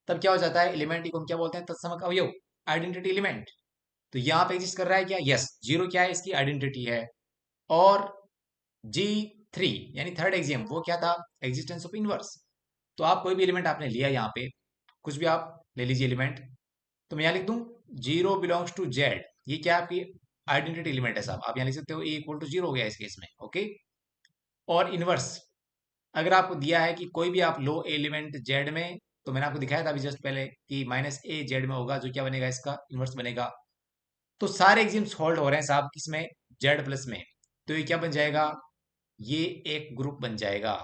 तब क्या हो जाता है? एलिमेंट को हम क्या बोलते हैं? तत्समक अवयव, आइडेंटिटी एलिमेंट। तो यहाँ पे एग्जिस्ट कर रहा है क्या? यस, जीरो क्या है? इसकी आइडेंटिटी है। और जी थ्री यानी थर्ड एग्जियम, वो क्या था? Existence of inverse. तो आप कोई भी एलिमेंट आपने लिया यहाँ पे, कुछ भी आप ले लीजिए एलिमेंट। तो मैं यहाँ लिख दूं जीरो बिलोंग्स टू जेड। ये क्या आपकी आइडेंटिटी एलिमेंट है साहब। आप यहाँ लिख सकते हो ए इक्वल टू जीरो हो गया इस केस में। ओके। और इनवर्स, अगर आपको दिया है कि कोई भी आप लो एलिमेंट जेड में, तो मैंने आपको दिखाया था अभी जस्ट पहले कि -a जेड में होगा, जो क्या बनेगा? इसका इनवर्स बनेगा। तो सारे एग्जिम्स होल्ड हो रहे हैं साहब किसमें? जेड प्लस में। तो ये क्या बन जाएगा? ये एक ग्रुप बन जाएगा,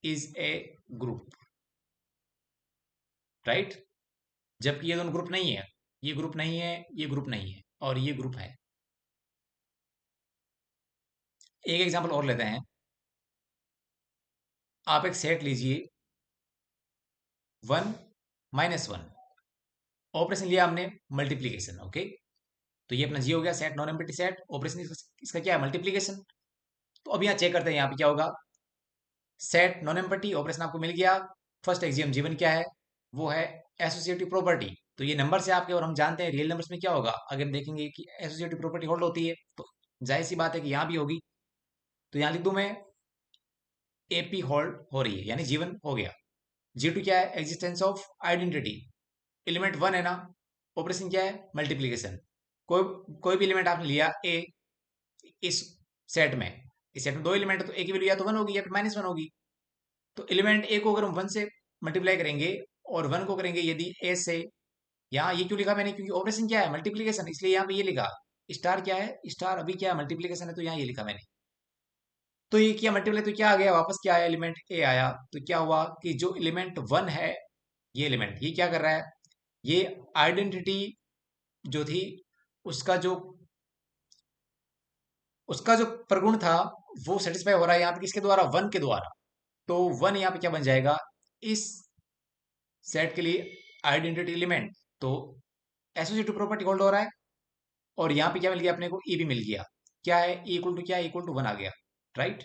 इज ए ग्रुप। राइट। जबकि ये दोनों ग्रुप नहीं है, ये ग्रुप नहीं है, ये ग्रुप नहीं है, और ये ग्रुप है। एक एग्जांपल और लेते हैं। आप एक सेट लीजिए 1 - 1। ऑपरेशन लिया हमने मल्टीप्लीकेशन। ओके। तो ये अपना जी हो गया, set non empty set. Operation इसका क्या है? मल्टीप्लीकेशन। तो अब यहाँ चेक करते हैं यहाँ पे क्या होगा। सेट नॉन एम्प्टी ऑपरेशन आपको मिल गया। फर्स्ट एक्सियम जीवन क्या है? वो है एसोसिएटिव प्रॉपर्टी। तो ये नंबर से आपके, और हम जानते हैं रियल नंबर्स में क्या होगा, अगर हम देखेंगे कि एसोसिएटिव प्रॉपर्टी होल्ड होती है, तो जाहिर सी बात है कि यहाँ भी होगी। तो यहाँ लिख दूं मैं एपी होल्ड हो रही है, यानी जीवन हो गया। जी टू क्या है? Existence of identity. Element one है ना, ऑपरेशन क्या है? मल्टीप्लीकेशन। कोई कोई भी एलिमेंट आपने लिया ए इस सेट में, इस सेट में दो एलिमेंट है, तो ए की वैल्यू या तो वन होगी या फिर -1 होगी। तो एलिमेंट ए को अगर हम वन से मल्टीप्लाई करेंगे और वन को करेंगे यदि ए से, यहाँ ये क्यों लिखा मैंने? क्योंकि ऑपरेशन क्या है? मल्टीप्लीकेशन, इसलिए यहाँ पे ये लिखा। स्टार क्या है? स्टार अभी क्या है? मल्टीप्लीकेशन है, तो यहाँ ये लिखा मैंने। तो ये किया मल्टीप्लाई, तो क्या आ गया? वापस क्या आया? एलिमेंट ए आया। तो क्या हुआ कि जो एलिमेंट वन है, ये एलिमेंट ये क्या कर रहा है? ये आइडेंटिटी जो थी, उसका जो उसका जो प्रगुण था, वो सेटिस्फाई हो रहा है यहाँ पे किसके द्वारा? वन के द्वारा। तो वन यहाँ पे क्या बन जाएगा? इस सेट के लिए आइडेंटिटी एलिमेंट। तो एसोसिएटिव प्रॉपर्टी होल्ड हो रहा है। और यहाँ पे क्या मिल गया अपने को? ई भी मिल गया। क्या है? ई इक्वल टू क्या? इक्वल टू वन आ गया। राइट।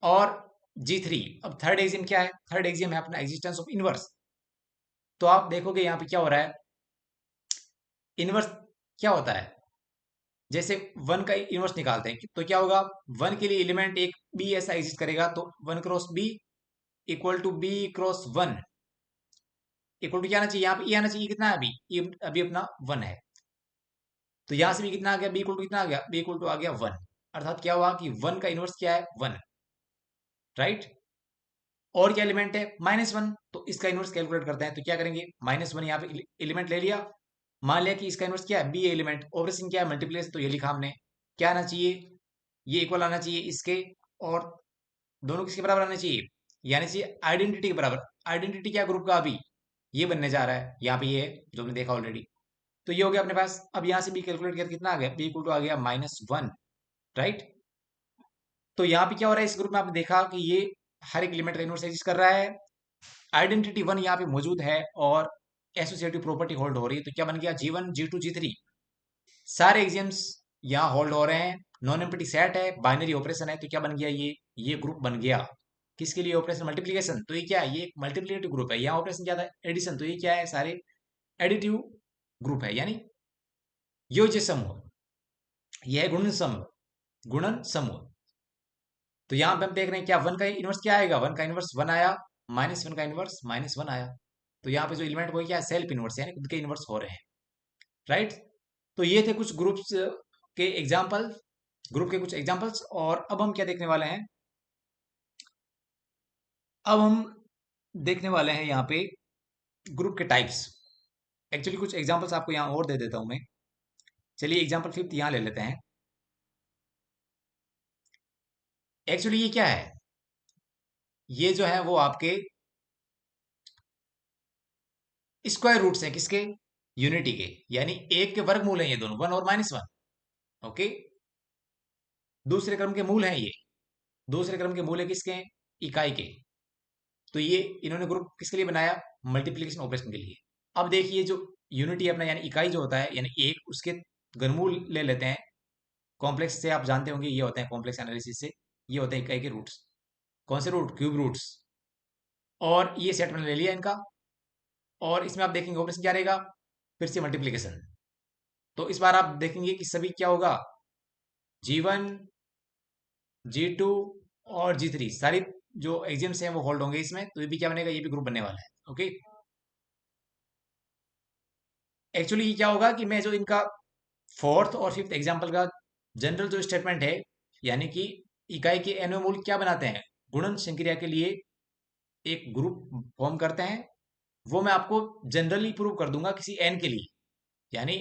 और जी थ्री, अब थर्ड एक्सियम क्या है? थर्ड एक्सियम है अपना एग्जिस्टेंस ऑफ इनवर्स। तो आप देखोगे यहाँ पे क्या हो रहा है? इनवर्स क्या होता है? जैसे वन का इनवर्स निकालते हैं तो क्या होगा? वन के लिए एलिमेंट एक बी ऐसा एग्जिस्ट करेगा, तो one cross b equal to b cross one equal to क्या आना चाहिए? यहाँ पे ये आना चाहिए। कितना है अभी? ये अभी अपना वन है। तो यहां से भी कितना आ गया? बी इक्वल टू कितना आ गया? बी इक्वल टू आ गया वन। अर्थात क्या हुआ कि वन का इनवर्स क्या है? वन। राइट। और क्या एलिमेंट है? -1। तो इसका इनवर्स कैलकुलेट करते हैं, तो क्या करेंगे? -1 यहाँ पे एलिमेंट ले लिया। मान लिया कि इसका इनवर्स क्या है? B element. ऑपरेशन क्या है? मल्टीप्लेस। तो ये लिखा हमने। क्या आना चाहिए? ये इक्वल आना चाहिए इसके, और दोनों किसके बराबर आना चाहिए? यानी चाहिए आइडेंटिटी के बराबर। आइडेंटिटी क्या ग्रुप का? अभी ये बनने जा रहा है, यहाँ पे ये है जो हमने देखा ऑलरेडी। तो ये हो गया अपने पास। अब यहाँ से बी कैलकुलेट करके कितना आ गया? बी इक्वल टू आ गया -1। राइट। तो यहाँ पे क्या हो रहा है? इस ग्रुप में आपने देखा कि ये हर एक एलिमेंट का इनवर्स एग्जिस्ट कर रहा है। आइडेंटिटी वन यहाँ पे मौजूद है, और एसोसिएटिव प्रॉपर्टी होल्ड हो रही है। तो क्या बन गया? G one, G two, G three, सारे एग्जियम्स यहाँ होल्ड हो रहे हैं। नॉन एम्प्टी सेट है, बाइनरी ऑपरेशन है, तो क्या बन गया ये ग्रुप बन गया। किसके लिए ऑपरेशन? मल्टीप्लीकेशन, तो ये क्या है? ये एक मल्टीप्लिकेटिव ग्रुप है। यहाँ ऑपरेशन क्या था? एडिशन, तो ये क्या है? सारे एडिटिव ग्रुप है, यानी योज्य समूह। यह है गुणन समूह, गुणन समूह। तो यहाँ पे हम देख रहे हैं क्या वन का इनवर्स क्या आएगा? वन का इनवर्स वन आया, माइनस वन का इनवर्स माइनस वन आया। तो यहाँ पे जो एलिमेंट वो क्या है? सेल्फ इनवर्स, यानी खुद के इनवर्स हो रहे हैं, राइट। तो ये थे कुछ ग्रुप्स के एग्जाम्पल, ग्रुप के कुछ एग्जाम्पल्स। और अब हम क्या देखने वाले हैं? अब हम देखने वाले हैं यहाँ पे ग्रुप के टाइप्स। एक्चुअली कुछ एग्जाम्पल्स आपको यहाँ और दे देता हूं मैं। चलिए एग्जाम्पल फिफ्थ यहाँ ले लेते हैं। एक्चुअली ये क्या है? ये जो है वो आपके स्क्वायर रूट्स हैं, किसके? यूनिटी के, यानी एक के वर्गमूल हैं ये दोनों, वन और माइनस वन। ओके, दूसरे क्रम के मूल हैं ये, दूसरे क्रम के मूल है किसके? इकाई के। तो ये इन्होंने ग्रुप किसके लिए बनाया? मल्टीप्लिकेशन ऑपरेशन के लिए। अब देखिए जो यूनिटी अपना यानी इकाई जो होता है, यानी एक, उसके घनमूल ले लेते हैं। कॉम्प्लेक्स से आप जानते होंगे, ये होते हैं कॉम्प्लेक्स एनालिसिस से, ये होते हैं इकाई के रूट्स। कौन से रूट? Cube roots. और ये सेट मैंने ले लिया इनका, और इसमें आप देखेंगे ऑपरेशन क्या रहेगा? फिर से मल्टीप्लिकेशन। तो इस बार आप देखेंगे कि सभी क्या होगा? G1, G2 और G3 सारी जो एग्जाम्स हैं वो होल्ड होंगे इसमें। तो ये भी क्या बनेगा? ये भी ग्रुप बनने वाला है। ओके, एक्चुअली ये क्या होगा कि मैं जो इनका फोर्थ और फिफ्थ एग्जाम्पल का जनरल जो स्टेटमेंट है, यानी कि इकाई के एन मूल क्या बनाते हैं? गुणन संक्रिया के लिए एक ग्रुप फॉर्म करते हैं। वो मैं आपको जनरली प्रूव कर दूंगा किसी एन के लिए, यानी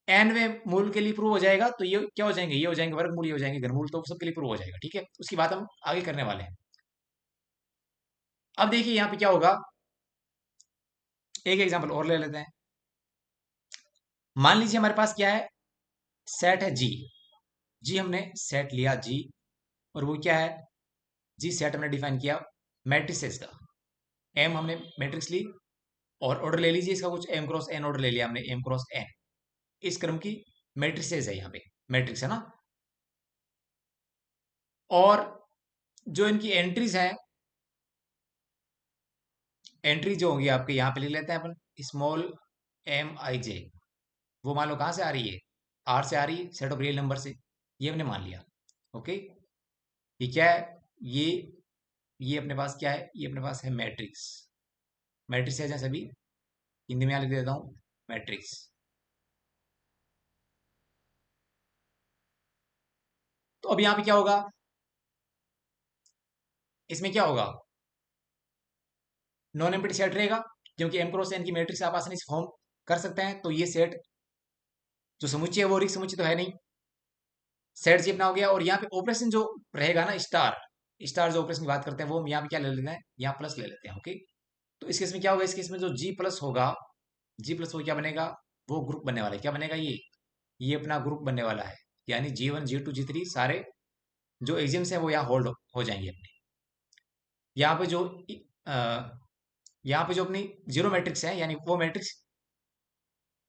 एनवे मूल के लिए प्रूव हो जाएगा। तो ये क्या हो जाएंगे? ये हो जाएंगे वर्गमूल, ये हो जाएंगे घनमूल, तो सबके लिए प्रूव हो जाएगा। ठीक है, उसकी बात हम आगे करने वाले हैं। अब देखिए यहाँ पे क्या होगा, एक एग्जांपल और ले लेते हैं। मान लीजिए हमारे पास क्या है? सेट है जी। जी हमने सेट लिया जी, और वो क्या है? जी सेट हमने डिफाइन किया मैट्रिसेस का। एम हमने मैट्रिक्स ली, और ऑर्डर ले लीजिए इसका कुछ, एम क्रॉस एन ऑर्डर ले लिया हमने, एम क्रॉस एन इस क्रम की मैट्रिसेस है यहाँ पे, मैट्रिक्स है ना। और जो इनकी एंट्रीज हैं, एंट्री जो होंगी आपके यहाँ पे लिख लेते हैं अपन, स्मॉल एम आई जे। वो मान लो कहाँ से आ रही है? आर से आ रही है, सेट ऑफ रियल नंबर से। ये हमने मान लिया। ओके, ये क्या है? ये ये अपने पास क्या है? ये अपने पास है मैट्रिक्स। मैट्रिक्स है जैसे, अभी हिंदी में यहाँ लिख देता हूँ, मैट्रिक्स। तो अब यहाँ पे क्या होगा? इसमें क्या होगा? नॉन एम्प्टी सेट रहेगा, क्योंकि एम क्रॉस एन की मैट्रिक्स आप आसानी से फॉर्म कर सकते हैं। तो ये सेट जो समुच्चय है वो रिक्त समुच्चय तो है नहीं, सेट जी अपना हो गया। और यहाँ पे ऑपरेशन जो रहेगा ना, स्टार, स्टार जो ऑपरेशन की बात करते हैं, वो हम यहाँ पे क्या ले लेते हैं? यहाँ प्लस ले लेते हैं। ओके, तो इस केस में क्या होगा? इस केस में जो जी प्लस होगा, जी प्लस वो क्या बनेगा? वो ग्रुप बनने वाला है। क्या बनेगा? ये अपना ग्रुप बनने वाला है, यानी G1, G2, G3 सारे जो एग्जाम्स हैं वो यहाँ होल्ड हो जाएंगे अपने। यहाँ पे जो यहाँ पे जो अपनी जीरो मैट्रिक्स है, यानी वो मैट्रिक्स,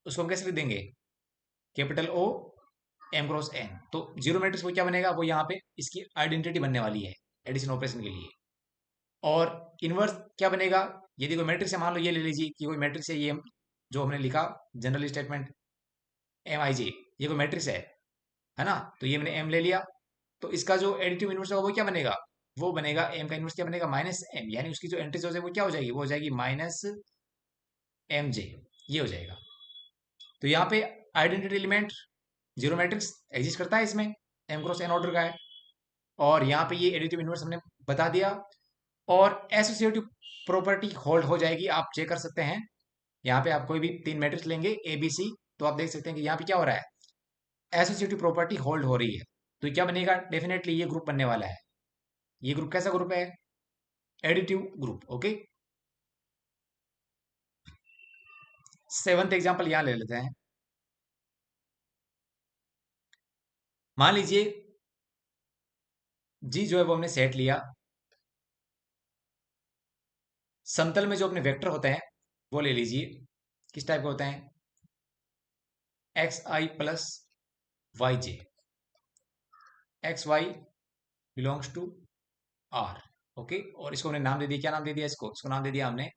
उसको हम कैसे लिख देंगे? Capital O m cross n. तो जीरो मैट्रिक्स वो क्या बनेगा? वो यहाँ पे इसकी आइडेंटिटी बनने वाली है एडिशन ऑपरेशन के लिए। और इनवर्स क्या बनेगा? यदि कोई मैट्रिक्स है, मान लो ये ले लीजिए कि कोई मैट्रिक्स है, ये जो हमने लिखा जनरल स्टेटमेंट एम आई जे, ये कोई मैट्रिक्स है ना। तो ये मैंने एम ले लिया, तो इसका जो एडिटिव इनवर्स होगा वो क्या बनेगा? वो बनेगा एम का इनवर्स क्या बनेगा? माइनस एम, यानी उसकी जो एंट्रीज हो जाएगी वो क्या हो जाएगी? वो हो जाएगी माइनस एम जे, ये हो जाएगा। तो यहाँ पे identity element zero matrix exist करता है इसमें, एम क्रॉस एन ऑर्डर का है। और यहाँ पे ये एडिटिव इनवर्स हमने बता दिया। और एसोसिएटिव प्रॉपर्टी होल्ड हो जाएगी, आप चेक कर सकते हैं। यहाँ पे आप कोई भी तीन मैट्रिक्स लेंगे ए बी सी, तो आप देख सकते हैं कि यहाँ पे क्या हो रहा है? एसोसिएटिव प्रॉपर्टी होल्ड हो रही है। तो क्या बनेगा? डेफिनेटली ये ग्रुप बनने वाला है। ये ग्रुप कैसा ग्रुप है? Additive group. Okay, seventh example यहां ले लेते हैं। मान लीजिए जी जो है वो हमने सेट लिया, समतल में जो अपने वेक्टर होते हैं वो ले लीजिए। किस टाइप के होते हैं? X i plus y j. X y belongs to R. Okay, और इसको हमने नाम दे दिया, क्या नाम दे दिया इसको नाम दे दिया हमने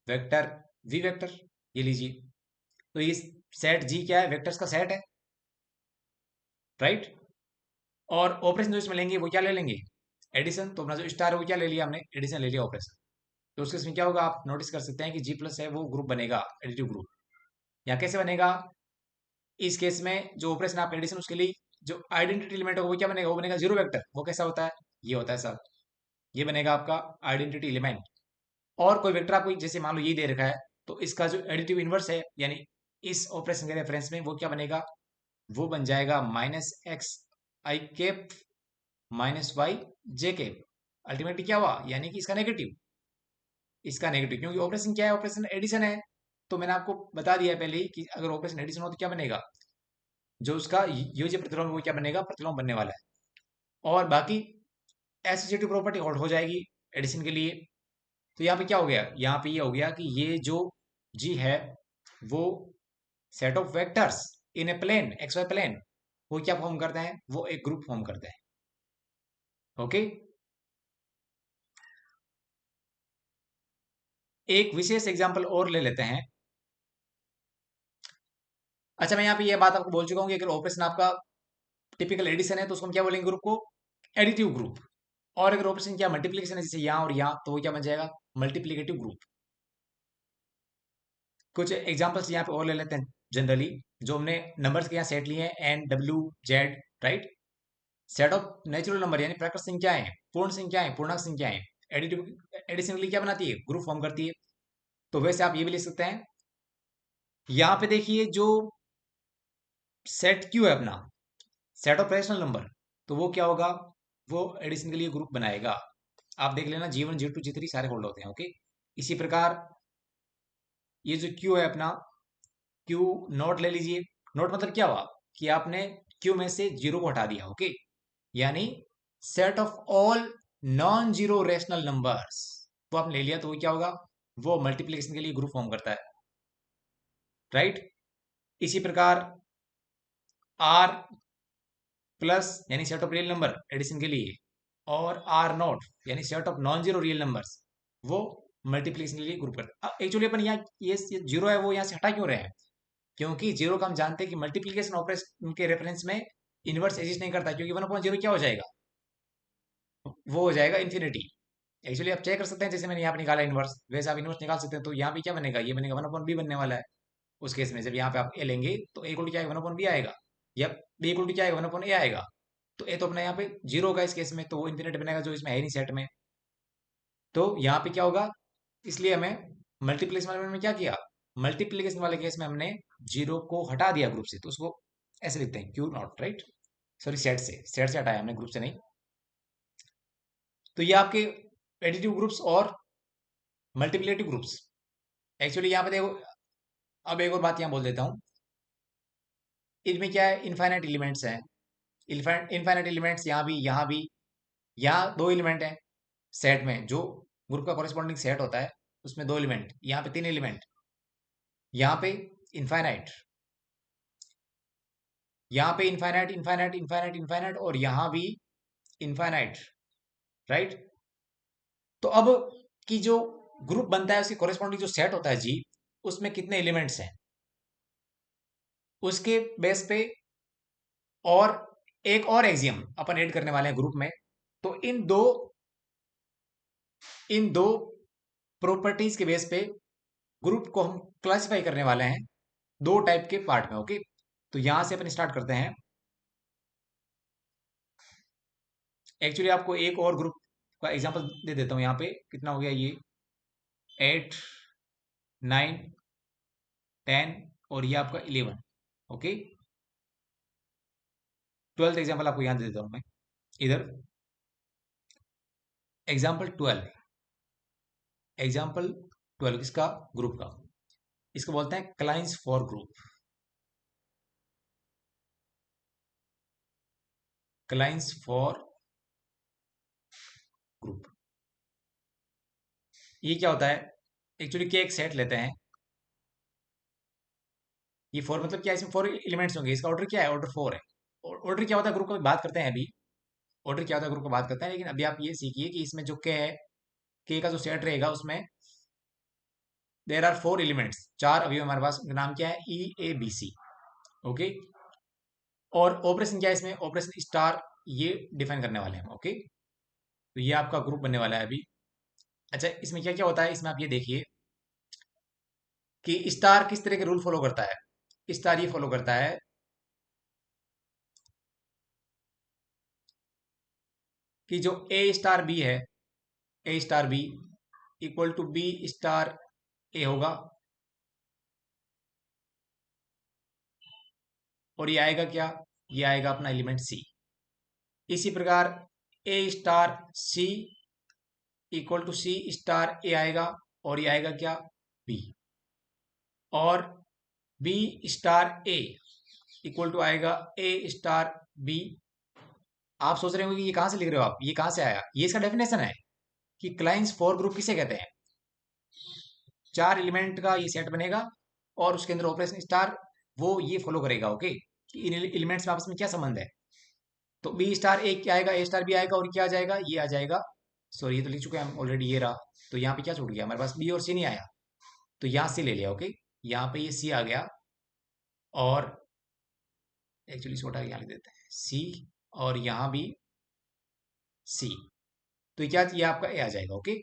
वेक्टर वी वेक्टर। ये लीजिए, तो ये सेट जी क्या है, वेक्टर्स का सेट है, राइट। और ऑपरेशन जो इसमें लेंगे वो क्या ले लेंगे, एडिशन। तो अपना जो स्टार है वो क्या ले लिया हमने, एडिशन ले लिया ऑपरेशन। तो उसके इसमें क्या होगा, आप नोटिस कर सकते हैं कि जी प्लस है वो ग्रुप बनेगा, एडिटिव ग्रुप। या कैसे बनेगा, इस केस में जो ऑपरेशन आप एडिशन, उसके लिए जो आइडेंटिटी एलिमेंट होगा वो क्या बनेगा, वो बनेगा जीरो वेक्टर। वो कैसा होता है, ये होता है सर, ये बनेगा आपका आइडेंटिटी एलिमेंट। और कोई वेक्टर आपको जैसे मान लो ये दे रखा है, तो इसका जो एडिटिव इनवर्स है, यानी इस ऑपरेशन के रेफरेंस में वो क्या बनेगा, वो बन जाएगा minus x i cap minus y j cap. Ultimately क्या हुआ, यानी कि इसका नेगेटिव, क्योंकि ऑपरेशन क्या है, ऑपरेशन एडिशन है। तो मैंने आपको बता दिया पहले ही कि अगर ऑपरेशन एडिशन हो तो क्या बनेगा, जो उसका यूज प्रतिलोम वो क्या बनेगा, प्रतिलोम बनने वाला है। और बाकी एसोसिएटिव प्रॉपर्टी और हो जाएगी एडिशन के लिए। तो यहाँ पे क्या हो गया, यहाँ पे ये हो गया कि ये जो जी है वो set of vectors in a plane x y plane, वो क्या फॉर्म करते हैं, वो एक ग्रुप फॉर्म करते हैं। ओके, एक विशेष एग्जांपल और ले लेते हैं। अच्छा, मैं यहाँ पे ये बात आपको बोल चुका हूँ कि अगर ऑपरेशन आपका टिपिकल एडिशन है तो उसको हम क्या बोलेंगे, ग्रुप को एडिटिव ग्रुप। और अगर ऑपरेशन क्या मल्टीप्लिकेशन है, जैसे यहाँ और यहाँ, तो वो क्या बन जाएगा, मल्टीप्लिकेटिव ग्रुप। कुछ एग्जांपल्स यहाँ पे और ले लेते हैं जनरली, जो हमने नंबर्स के यहाँ सेट लिए हैं, N W Z, right. Set of natural number यानी प्राकृत संख्याएं, पूर्ण संख्याएं, पूर्णांक संख्याएं, एडिटिव एडिशन के लिए क्या बनाती है, ग्रुप फॉर्म करती है। तो वैसे आप ये भी लिख सकते हैं, यहाँ पे देखिए जो सेट क्यू है अपना, सेट ऑफ रैशनल नंबर, तो वो क्या होगा, वो एडिशन के लिए ग्रुप बनाएगा। आप देख लेना G1 G2 G3 सारे होल्ड होते हैं। ओके, इसी प्रकार ये जो क्यू है अपना, क्यू नोट ले लीजिए। नोट मतलब क्या हुआ, कि आपने क्यू में से जीरो को हटा दिया। ओके, यानी set of all non zero rational numbers, वो आपने ले लिया, तो वो क्या होगा, वो मल्टीप्लिकेशन के लिए ग्रुप फॉर्म करता है, राइट। इसी प्रकार आर प्लस यानी set of real number addition के लिए, और आर नॉट यानी set of non zero real numbers, वो मल्टीप्लिकेशन के लिए ग्रुप करते हैं। एक्चुअली अपन यहाँ ये जीरो है वो यहाँ से हटा क्यों रहे हैं, क्योंकि जीरो का हम जानते हैं कि मल्टीप्लिकेशन ऑपरेशन के रेफरेंस में इनवर्स एग्जिस्ट नहीं करता, क्योंकि वन अपॉइंट जीरो क्या हो जाएगा, वो हो जाएगा इन्फिनिटी। एक्चुअली आप चेक कर सकते हैं, जैसे मैंने यहाँ पे निकाला इनवर्स, वैसे आप इनवर्स निकाल सकते हैं। तो यहाँ पे क्या बनेगा, ये बनेगा वन अपॉइंट बी बनने वाला है। उस केस में जब यहाँ पे आप ए लेंगे तो ए इक्वल टू क्या आएगा, वन अपॉइंट बी आएगा, या बी इक्वल टू क्या आएगा, वन अपॉइंट ए आएगा। तो ए तो अपना यहाँ पे जीरो होगा इस केस में, तो वो इन्फिनिटी बनेगा, जो इसमें है नहीं सेट में। तो यहाँ पे क्या होगा, इसलिए हमें मल्टीप्लिकेशन वाले में क्या किया, मल्टीप्लिकेशन वाले केस में हमने जीरो को हटा दिया ग्रुप से, तो उसको ऐसे लिखते हैं Q not, right. Sorry, set से हटाया हमने, ग्रुप से नहीं। तो ये आपके एडिटिव ग्रुप्स और मल्टीप्लिकेटिव ग्रुप्स। एक्चुअली यहाँ पे देखो, अब एक और बात यहाँ बोल देता हूँ, इनमें क्या है, इनफाइनाइट एलिमेंट्स हैं। इनफाइनाइट एलिमेंट्स यहाँ भी, यहाँ दो एलिमेंट हैं सेट में, जो ग्रुप का कॉरेस्पॉन्डिंग सेट होता है उसमें दो एलिमेंट, यहाँ पे तीन एलिमेंट, यहाँ पे इनफाइनाइट, यहाँ पे इनफाइनाइट इनफाइनाइट इनफाइनाइट इनफाइनाइट, और यहाँ भी इनफाइनाइट, राइट। तो अब की जो ग्रुप बनता है उसकी कॉरेस्पॉन्डिंग जो सेट होता है जी, उसमें कितने एलिमेंट्स हैं उसके बेस पे, और एक और एक्सियम अपन ऐड करने वाले हैं ग्रुप में। तो इन दो प्रॉपर्टीज के बेस पे ग्रुप को हम क्लासिफाई करने वाले हैं दो टाइप के पार्ट में। ओके, तो यहां से अपन स्टार्ट करते हैं। एक्चुअली आपको एक और ग्रुप का एग्जांपल दे देता हूं, यहाँ पे कितना हो गया, ये 8 9 10, और ये आपका 11। ओके, 12th एग्जांपल आपको यहाँ दे देता हूं मैं, इधर एग्जाम्पल 12 किसका, ग्रुप का। इसको बोलते हैं clans for group, clans for group. ये क्या होता है, एक्चुअली क्या, एक सेट लेते हैं, ये फोर मतलब क्या है, इसमें फोर एलिमेंट्स होंगे, इसका ऑर्डर क्या है, ऑर्डर फोर है। ऑर्डर क्या होता है ग्रुप का बात करते हैं अभी। ऑर्डर क्या होता है ग्रुप का बात करते हैं, लेकिन अभी आप ये सीखिए कि इसमें जो के है, के का जो सेट रहेगा उसमें देर आर 4 एलिमेंट्स, 4 अवयव हमारे पास, उनका नाम क्या है, E A B C। Okay. और ऑपरेशन क्या है इसमें, ऑपरेशन स्टार, ये डिफाइन करने वाले हैं। ओके। तो ये आपका ग्रुप बनने वाला है अभी। अच्छा, इसमें क्या क्या होता है, इसमें आप ये देखिए कि स्टार किस तरह के रूल फॉलो करता है। स्टार ये फॉलो करता है कि जो ए स्टार बी है, a star b equal to b star a होगा, और ये आएगा क्या, ये आएगा अपना एलिमेंट सी। इसी प्रकार a star c equal to c star a आएगा, और ये आएगा क्या, बी। और b star a equal to आएगा ए स्टार बी। आप सोच रहे होंगे कि ये कहां से लिख रहे हो आप, ये कहां से आया, ये इसका डेफिनेशन है कि क्लाइंस फॉर ग्रुप किसे कहते हैं। 4 एलिमेंट का ये सेट बनेगा, और उसके अंदर ऑपरेशन स्टार वो ये फॉलो करेगा। ओके, कि इन एलिमेंट्स में आपस में क्या संबंध है। तो बी स्टार ए क्या आएगा, ए स्टार बी आएगा, और क्या आ जाएगा, ये आ जाएगा। सॉरी, ये तो लिख चुके हैं हम ऑलरेडी, ये रहा। तो यहाँ पे क्या छूट गया हमारे पास, बी और सी नहीं आया, तो यहाँ सी ले लिया। ओके, यहाँ पे ये सी आ गया, और एक्चुअली छोटा यहाँ लिख देते हैं सी, और यहाँ भी सी। तो ये क्या, ये आपका ए आ जाएगा। ओके।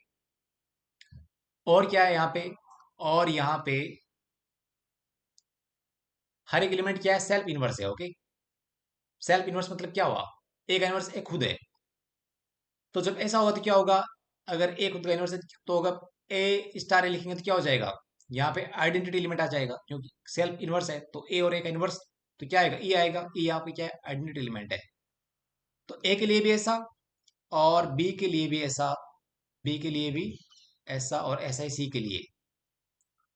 और क्या है यहाँ पे, और यहाँ पे हर एक एलिमेंट क्या है, सेल्फ इनवर्स है। ओके। सेल्फ इनवर्स मतलब क्या हुआ, ए का इनवर्स ए खुद है। तो जब ऐसा होगा तो क्या होगा, अगर ए खुद का इनवर्स है तो होगा ए स्टार ए लिखेंगे तो क्या हो जाएगा, यहाँ पे आइडेंटिटी एलिमेंट आ जाएगा, क्योंकि सेल्फ इनवर्स है तो ए और ए का इनवर्स, तो क्या आएगा, ई आएगा। ई यहाँ पे क्या है, आइडेंटिटी एलिमेंट है। तो ए के लिए भी ऐसा, और बी के लिए भी ऐसा, बी के लिए भी ऐसा, और ऐसा ही सी के लिए।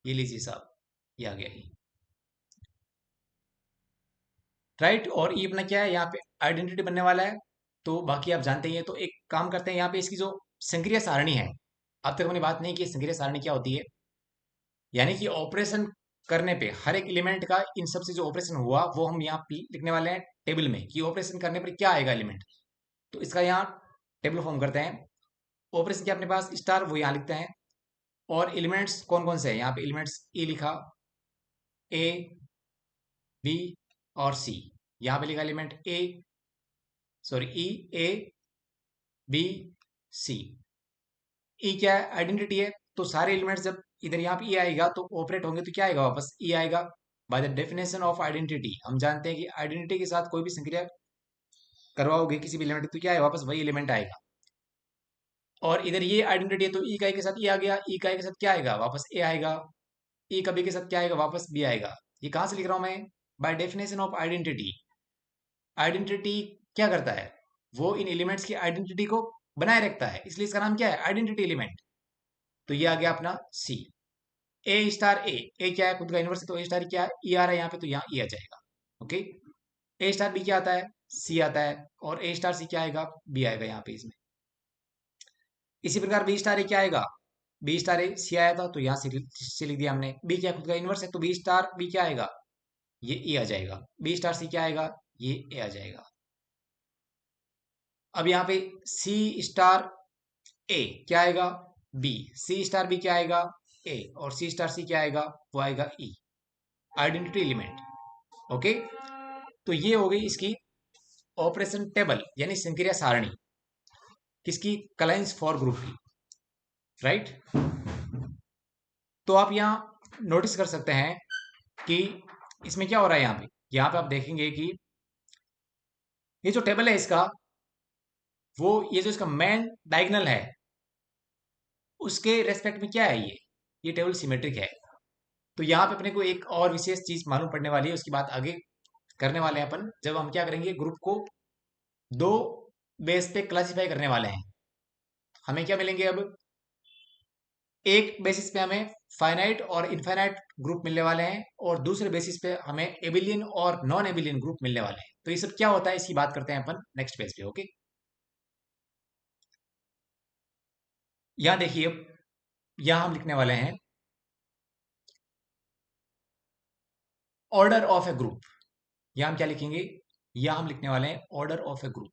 ये लीजिए साहब, ये आ गया ई, राइट। और ई अपना क्या है, यहाँ पे आइडेंटिटी बनने वाला है। तो बाकी आप जानते ही हैं। तो एक काम करते हैं, यहाँ पे इसकी जो संक्रिया सारणी है, अब तक हमने बात नहीं की संक्रिया सारणी क्या होती है। यानी कि ऑपरेशन करने पे हर एक एलिमेंट का इन सब से जो ऑपरेशन हुआ वो हम यहाँ लिखने वाले हैं टेबल में, कि ऑपरेशन करने पर क्या आएगा एलिमेंट। तो इसका यहाँ टेबल फॉर्म करते हैं। ऑपरेशन क्या अपने पास, स्टार, वो यहाँ लिखते हैं। और एलिमेंट्स कौन कौन से हैं, यहाँ पे एलिमेंट्स ई लिखा, ए बी और सी। यहाँ पे लिखा element a, sorry e, a B c. E क्या है, आइडेंटिटी है। तो सारे एलिमेंट्स जब इधर यहाँ पे ई आएगा तो ऑपरेट होंगे तो क्या आएगा, वापस ई आएगा। By the definition of identity, हम जानते हैं कि आइडेंटिटी के साथ कोई भी संक्रिया करवाओगे किसी भी एलिमेंट तो क्या है, वापस वही एलिमेंट आएगा। और इधर ये आइडेंटिटी है तो ई का के साथ ई आ गया, ई का के साथ क्या आएगा, वापस ए आएगा। ई का बी के साथ क्या आएगा, वापस बी आएगा। ये कहां से लिख रहा हूं मैं, by definition of identity. Identity क्या करता है, वो इन एलिमेंट्स की आइडेंटिटी को बनाए रखता है, इसलिए इसका नाम क्या है, आइडेंटिटी एलिमेंट। तो ये आ गया अपना सी। ए स्टार ए, ए क्या है, खुद का इनवर्स है, तो ए स्टार क्या है, ई आ रहा है यहाँ पे, तो यहाँ ई आ जाएगा। ओके। ए स्टार बी क्या आता है, सी आता है। और ए स्टार सी क्या आएगा, बी आएगा यहाँ पे इसमें। इसी प्रकार बी स्टार ए क्या आएगा, बी स्टार ए सी आया था तो यहाँ से लिख दिया हमने। बी क्या खुद का इनवर्स है, तो बी स्टार बी क्या आएगा, ये ई आ जाएगा। बी स्टार सी क्या आएगा, ये ए आ जाएगा। अब यहाँ पे सी स्टार ए क्या आएगा, बी। सी स्टार बी क्या आएगा, ए। और सी स्टार सी क्या आएगा, वो आएगा ई, आइडेंटिटी एलिमेंट। ओके। तो ये हो गई इसकी ऑपरेशन टेबल, यानी संक्रिया सारणी, किसकी, क्लाइंस फॉर ग्रुप की, राइट। तो आप यहाँ नोटिस कर सकते हैं कि इसमें क्या हो रहा है, यहाँ पे आप देखेंगे कि ये जो टेबल है इसका, वो ये जो इसका मेन डायगोनल है उसके रेस्पेक्ट में क्या है, ये टेबल सिमेट्रिक है। तो यहाँ पे अपने को एक और विशेष चीज मालूम पड़ने वाली है, उसकी बात आगे करने वाले हैं अपन, जब हम क्या करेंगे, ग्रुप को दो बेस पे क्लासिफाई करने वाले हैं। हमें क्या मिलेंगे अब, एक बेसिस पे हमें फाइनाइट और इनफाइनाइट ग्रुप मिलने वाले हैं, और दूसरे बेसिस पे हमें एबिलियन और नॉन एबिलियन ग्रुप मिलने वाले हैं। तो ये सब क्या होता है इसकी बात करते हैं अपन नेक्स्ट पेज पे। ओके, यहाँ देखिए, यहाँ हम लिखने वाले हैं ऑर्डर ऑफ ए ग्रुप। यहाँ हम क्या लिखेंगे, या हम लिखने वाले हैं order of A group.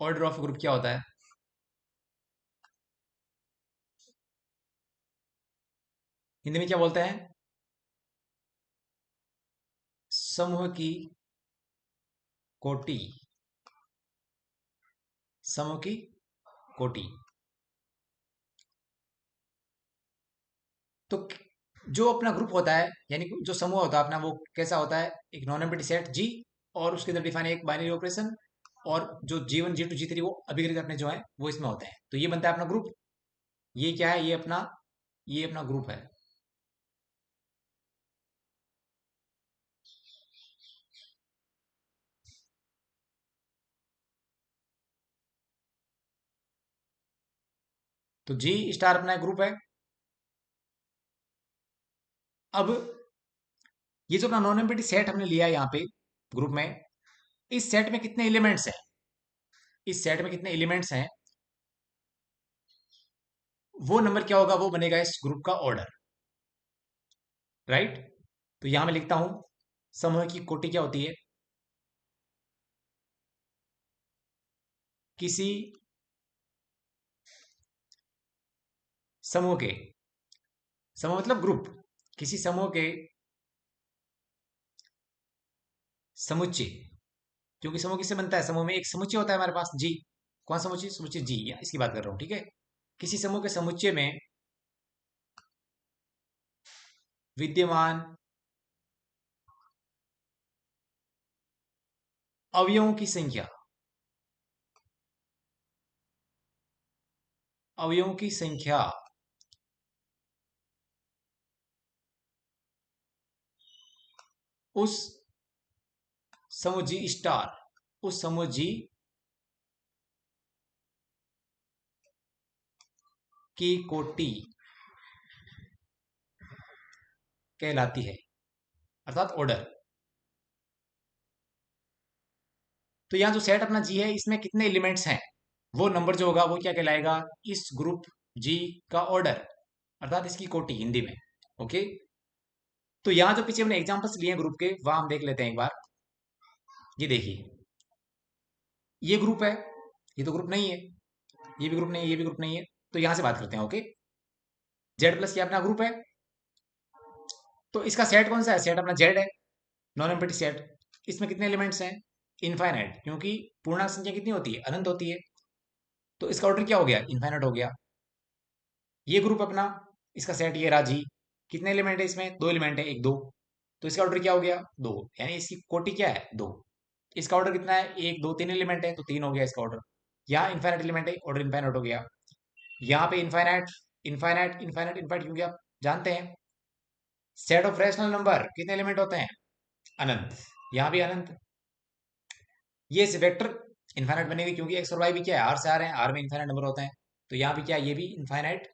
Order of A group क्या होता है? हिंदी में क्या बोलते हैं? समूह की कोटि। समूह की कोटि। तो जो अपना ग्रुप होता है, यानी कि जो समूह होता है अपना, वो कैसा होता है? एक नॉन एम्प्टी सेट जी, और उसके अंदर डिफाइन एक बाइनरी ऑपरेशन, और जो G1 G2 G3 वो अभिकृत अपने जो है वो इसमें होते हैं, तो ये बनता है अपना ग्रुप। ये क्या है? ये अपना ग्रुप है। तो जी स्टार अपना एक ग्रुप है। अब ये जो अपना नॉन एम्प्टी सेट हमने लिया है यहाँ पे ग्रुप में, इस सेट में कितने एलिमेंट्स हैं? इस सेट में कितने एलिमेंट्स हैं, वो नंबर क्या होगा? वो बनेगा इस ग्रुप का ऑर्डर, राइट? तो यहां मैं लिखता हूं, समूह की कोटि क्या होती है? किसी समूह के, समूह मतलब ग्रुप, किसी समूह के समुच्चय, क्योंकि समूह किससे बनता है? समूह में एक समुच्चय होता है हमारे पास जी। कौन समुच्चय? समुच्चय जी, या इसकी बात कर रहा हूं, ठीक है। किसी समूह के समुच्चय में विद्यमान अवयवों की संख्या, अवयवों की संख्या उस समूह जी स्टार, उस समूह जी की कोटि कहलाती है, अर्थात ऑर्डर। तो यहाँ जो सेट अपना जी है, इसमें कितने एलिमेंट्स हैं, वो नंबर जो होगा वो क्या कहलाएगा? इस ग्रुप जी का ऑर्डर, अर्थात इसकी कोटि हिंदी में। ओके। तो यहाँ जो पीछे हमने एग्जांपल्स लिए हैं ग्रुप के, वहां हम देख लेते हैं एक बार। ये देखिए, ये ग्रुप है, ये तो ग्रुप नहीं है, ये भी ग्रुप नहीं है, ये भी ग्रुप नहीं है। तो यहां से बात करते हैं। ओके। जेड प्लस ये अपना ग्रुप है। तो इसका सेट कौन सा है? सेट अपना जेड है, नॉन एम्प्टी सेट। इसमें कितने एलिमेंट्स हैं? इनफाइनाइट, क्योंकि पूर्णांक संख्या कितनी होती है? अनंत होती है। तो इसका ऑर्डर क्या हो गया? इनफाइनाइट हो गया। ये ग्रुप अपना, इसका सेट ये राजी, कितने एलिमेंट है इसमें? दो एलिमेंट है, एक दो। तो इसका ऑर्डर क्या हो गया? दो, यानी इसकी कोटि क्या है? दो। इसका ऑर्डर कितना है? एक दो तीन एलिमेंट है, तो तीन हो गया इसका ऑर्डर। यहाँ इनफाइनाइट एलिमेंट है, ऑर्डर इनफाइनाइट हो गया। यहाँ पे इनफाइनाइट, इनफाइनाइट इनफाइनाइट इनफाइनाइट, क्योंकि आप जानते हैं सेट ऑफ रैशनल नंबर कितने एलिमेंट होते हैं? अनंत। यहाँ भी अनंत। ये वेक्टर इनफाइनाइट बनेगी, क्योंकि एक्स और वाई भी क्या है? आर से आ रहे हैं, आर में इनफाइनाइट नंबर होते हैं। तो यहाँ भी क्या है? ये भी इनफाइनाइट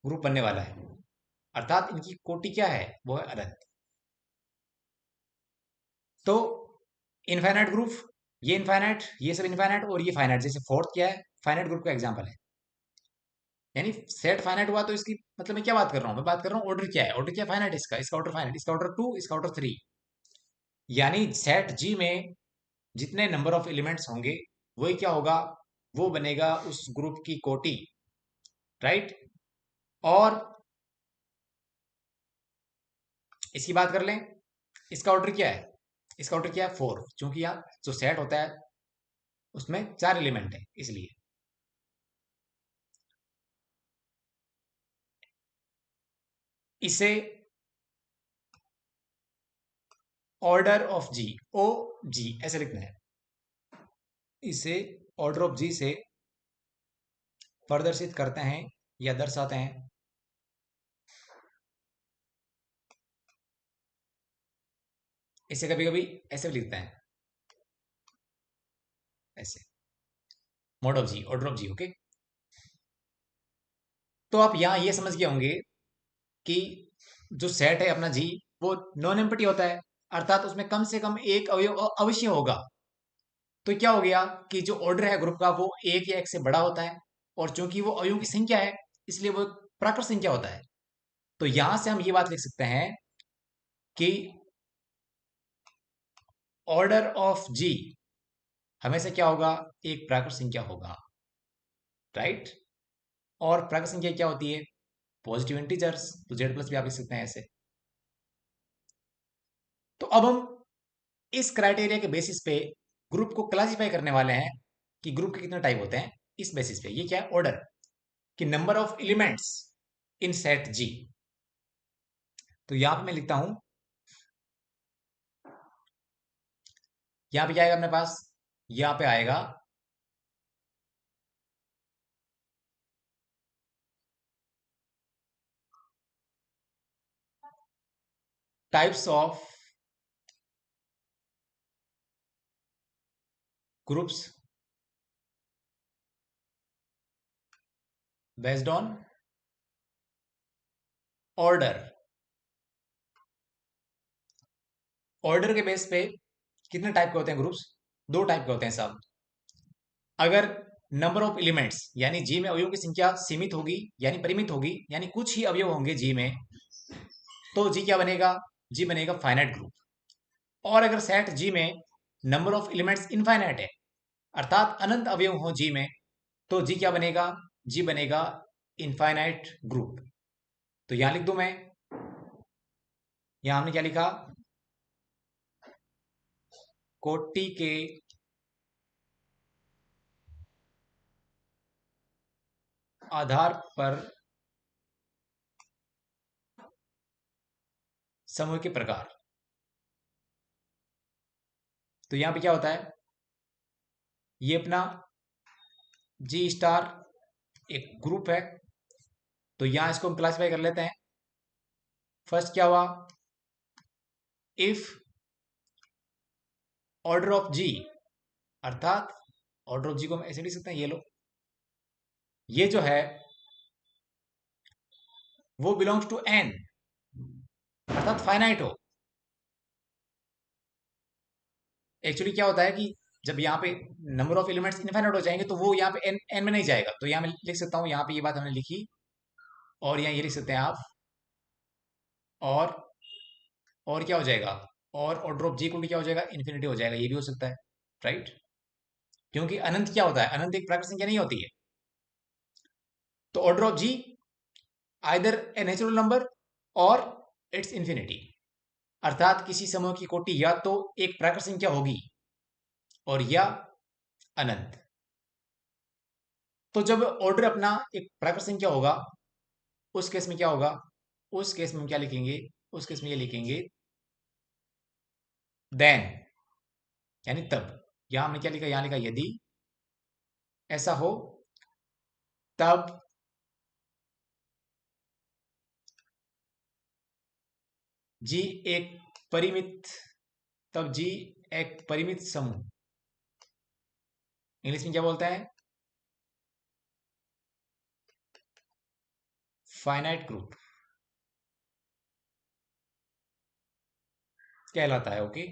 ग्रुप बनने वाला है, अर्थात इनकी कोटि क्या है? वो है अनंत। तो इनफाइनाइट ग्रुप, ये इनफाइनाइट, ये सब इनफाइनाइट, और ये फाइनाइट। जैसे फोर्थ क्या है? फाइनाइट ग्रुप का एग्जांपल है। यानी सेट फाइनाइट हुआ, तो इसकी मतलब मैं क्या बात कर रहा हूँ? मैं बात कर रहा हूँ ऑर्डर क्या है? ऑर्डर क्या? फाइनाइट। इसका इसका ऑर्डर फाइनाइट, इसका ऑर्डर टू, इसका ऑर्डर थ्री। यानी सेट जी में जितने नंबर ऑफ एलिमेंट्स होंगे, वही क्या होगा? वो बनेगा उस ग्रुप की कोटि, राइट? और इसकी बात कर लें, इसका ऑर्डर क्या है? इसका ऑर्डर क्या है? फोर, क्योंकि यहाँ जो सेट होता है उसमें चार एलिमेंट है, इसलिए। इसे ऑर्डर ऑफ जी, ओ जी ऐसे लिखना है। इसे ऑर्डर ऑफ जी से प्रदर्शित करते हैं या दर्शाते हैं। इसे कभी कभी ऐसे भी लिखते हैं, ऐसे, mod of G, order of G. Okay. तो आप यहां ये समझ गए होंगे कि जो सेट है अपना जी, वो नॉन एम्प्टी होता है, अर्थात उसमें कम से कम एक अवयव अवश्य होगा। तो क्या हो गया कि जो ऑर्डर है ग्रुप का, वो एक या एक से बड़ा होता है। और चूंकि वो अवयवों की संख्या है इसलिए वो एक प्राकृत संख्या होता है। तो यहां से हम ये बात लिख सकते हैं कि ऑर्डर ऑफ जी हमेशा क्या होगा, एक प्राकृत संख्या होगा, राइट। और प्राकृत संख्या क्या होती है, पॉजिटिव इंटीजर्स, तो जेड प्लस भी आप लिख सकते हैं ऐसे। तो अब हम इस क्राइटेरिया के बेसिस पे ग्रुप को क्लासिफाई करने वाले हैं कि ग्रुप के कितने टाइप होते हैं। इस बेसिस पे ये क्या है, ऑर्डर कि number of elements in set G. तो यहां पे मैं लिखता हूं, यहां पे क्या आएगा अपने पास, यहां पे आएगा types of groups based on order. Order के बेस पे कितने टाइप के होते हैं ग्रुप्स, दो टाइप के होते हैं सब। अगर नंबर ऑफ एलिमेंट्स यानी जी में अवयवों की संख्या सीमित होगी यानी परिमित होगी, यानी कुछ ही अवयव होंगे जी में, तो जी क्या बनेगा, जी बनेगा फाइनाइट ग्रुप। और अगर सेट जी में नंबर ऑफ एलिमेंट्स इनफाइनाइट है अर्थात अनंत अवयव हो जी में, तो जी क्या बनेगा, जी बनेगा इनफाइनाइट ग्रुप। तो यहां लिख दूं मैं, यहां हमने क्या लिखा, कोटि के आधार पर समूह के प्रकार। तो यहां पे क्या होता है, ये अपना जी स्टार एक ग्रुप है, तो यहां इसको हम क्लासिफाई कर लेते हैं। फर्स्ट क्या हुआ, इफ ऑर्डर ऑफ जी, अर्थात ऑर्डर ऑफ जी को हम ऐसे लिख सकते हैं, ये लो, ये जो है वो बिलोंग्स टू एन अर्थात फाइनाइट हो। एक्चुअली क्या होता है कि जब यहाँ पे नंबर ऑफ एलिमेंट्स इनफाइनाइट हो जाएंगे तो वो यहाँ पे एन एन में नहीं जाएगा, तो यहाँ मैं लिख सकता हूँ, यहाँ पे ये बात हमने लिखी, और यहाँ ये लिख सकते हैं आप, और और क्या हो जाएगा, और ऑर्डर ऑफ जी को भी क्या हो जाएगा, इन्फिनिटी हो जाएगा, ये भी हो सकता है, राइट। क्योंकि अनंत क्या होता है, अनंत एक प्राकृत संख्या नहीं होती है। तो order of G either a natural number और इट्स इन्फिनिटी, अर्थात किसी समूह की कोटि या तो एक प्राकृत संख्या होगी और या अनंत। तो जब ऑर्डर अपना एक प्राकृत संख्या होगा उस केस में क्या होगा, उस केस में हम क्या लिखेंगे, उस केस में ये लिखेंगे देन, यानी तब। यहां हमने क्या लिखा, यहां लिखा यदि ऐसा हो तब जी एक परिमित, तब जी एक परिमित समूह, इंग्लिश में क्या बोलते हैं, फाइनाइट ग्रुप कहलाता है। ओके,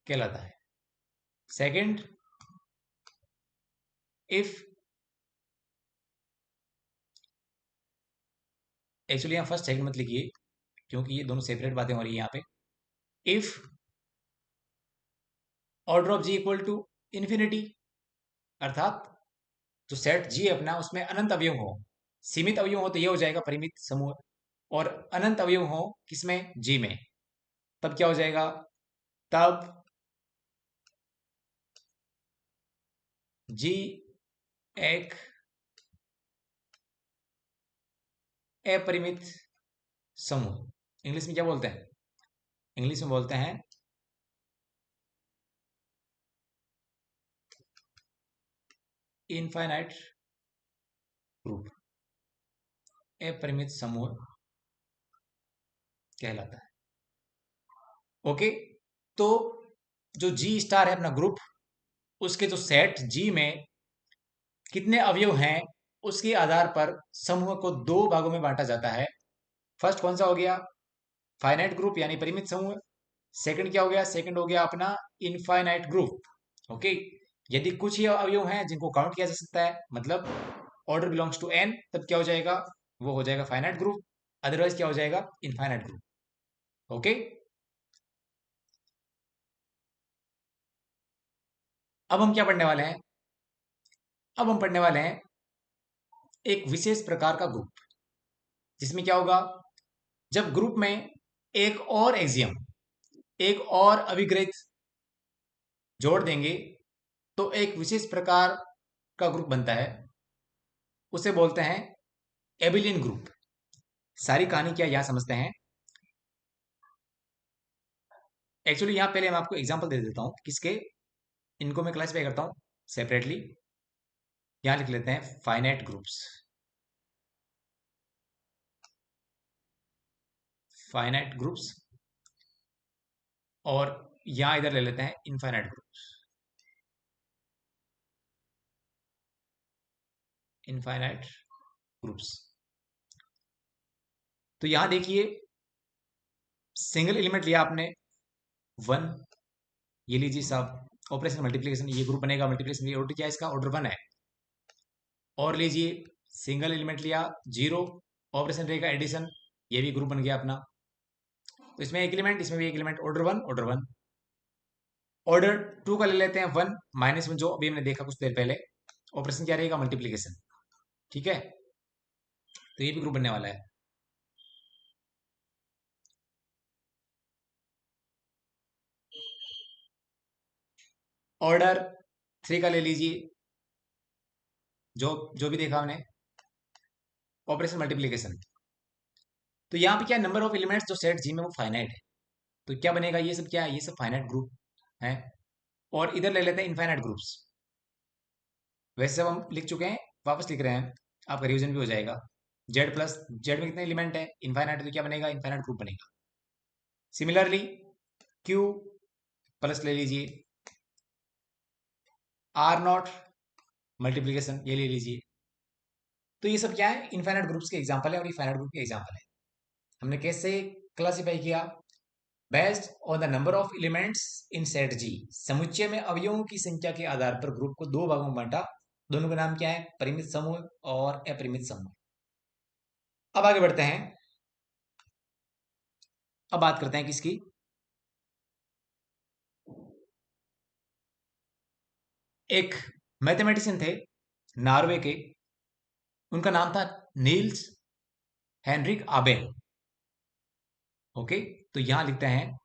कहलाता है। सेकंड, इफ, एक्चुअली यहाँ फर्स्ट सेकंड मत लिखिए क्योंकि ये दोनों सेपरेट बातें हो रही है यहाँ पे। If order of G equal to infinity, अर्थात जो सेट जी है अपना उसमें अनंत अवयव हो, सीमित अवयव हो तो ये हो जाएगा परिमित समूह, और अनंत अवयव हो किसमें, जी में, तब क्या हो जाएगा, तब जी एक अपरिमित समूह। इंग्लिश में क्या बोलते हैं, इंग्लिश में बोलते हैं इनफाइनाइट ग्रुप, अपरिमित समूह कहलाता है। ओके, तो जो जी स्टार है अपना ग्रुप, उसके जो सेट जी में कितने अवयव हैं उसके आधार पर समूह को दो भागों में बांटा जाता है। फर्स्ट कौन सा हो गया, फाइनाइट ग्रुप यानी परिमित समूह। सेकंड क्या हो गया, सेकंड हो गया अपना इनफाइनाइट ग्रुप, ओके। यदि कुछ ही अवयव हैं जिनको काउंट किया जा सकता है, मतलब ऑर्डर बिलोंग्स टू एन, तब क्या हो जाएगा? वो हो जाएगा फाइनाइट ग्रुप। अदरवाइज क्या हो जाएगा? Infinite group. ओके। अब हम क्या पढ़ने वाले हैं? अब हम पढ़ने वाले हैं एक विशेष प्रकार का ग्रुप, जिसमें क्या होगा? जब ग्रुप में एक और एक्सियम, एक और अभिग्रहित जोड़ देंगे तो एक विशेष प्रकार का ग्रुप बनता है। उसे बोलते हैं एबिलियन ग्रुप। सारी कहानी क्या यहां समझते हैं। एक्चुअली यहां पहले मैं आपको एग्जांपल दे देता हूं किसके। इनको मैं क्लासिफाई करता हूं सेपरेटली। यहां लिख लेते हैं फाइनाइट ग्रुप्स। Finite groups. और यहां इधर ले लेते हैं इनफाइनाइट ग्रुप्स। Infinite groups. तो यहां देखिए, सिंगल एलिमेंट लिया आपने 1। ये लीजिए साहब, ऑपरेशन मल्टीप्लिकेशन, ये ग्रुप बनेगा। मल्टीप्लिकेशन ये ऑर्डर क्या है? इसका ऑर्डर 1 है। और लीजिए, सिंगल एलिमेंट लिया 0, ऑपरेशन रहेगा एडिशन, ये भी ग्रुप बन गया अपना। तो इसमें एक एलिमेंट, इसमें भी एक एलिमेंट, ऑर्डर 1, ऑर्डर 1। ऑर्डर 2 का ले लेते हैं 1 -1, जो अभी हमने देखा कुछ देर पहले। ऑपरेशन क्या रहेगा? मल्टीप्लिकेशन। ठीक है, तो ये भी ग्रुप बनने वाला है। ऑर्डर 3 का ले लीजिए, जो जो भी देखा हमने, ऑपरेशन मल्टीप्लिकेशन। तो यहाँ पे क्या, नंबर ऑफ एलिमेंट्स जो सेट जी में वो फाइनाइट है। तो क्या बनेगा? ये सब क्या है? ये सब फाइनाइट ग्रुप है। और इधर ले लेते हैं इनफाइनाइट ग्रुप्स। वैसे सब हम लिख चुके हैं, वापस लिख रहे हैं, आपका रिवीजन भी हो जाएगा। जेड प्लस, जेड में कितने एलिमेंट है? इनफाइनाइट, तो क्या बनेगा? इनफाइनाइट ग्रुप बनेगा। सिमिलरली क्यू प्लस ले लीजिए, आर नॉट मल्टीप्लीकेशन ये ले लीजिए। तो ये सब क्या है? इनफाइनाइट ग्रुप्स के एग्जांपल है, और ये फाइनाइट ग्रुप के एग्जांपल है। हमने कैसे क्लासिफाई किया? Based on the number of elements in set G. समुच्चय में अवयवों की संख्या के आधार पर ग्रुप को दो भागों में बांटा। दोनों का नाम क्या है? परिमित समूह और अपरिमित समूह। अब आगे बढ़ते हैं। अब बात करते हैं किसकी? एक मैथमेटिशियन थे नॉर्वे के, उनका नाम था नील्स हेनरिक आबेल। ओके, तो यहां लिखते हैं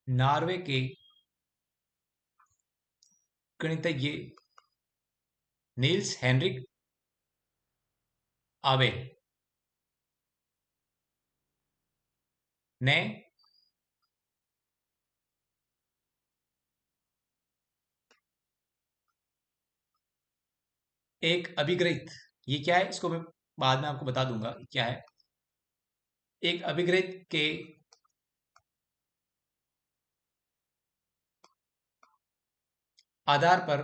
नॉर्वे के गणितज्ञ नील्स हेनरिक आबेल ने एक अभिग्रहित, ये क्या है इसको मैं बाद में आपको बता दूंगा क्या है। एक अभिग्रहित के आधार पर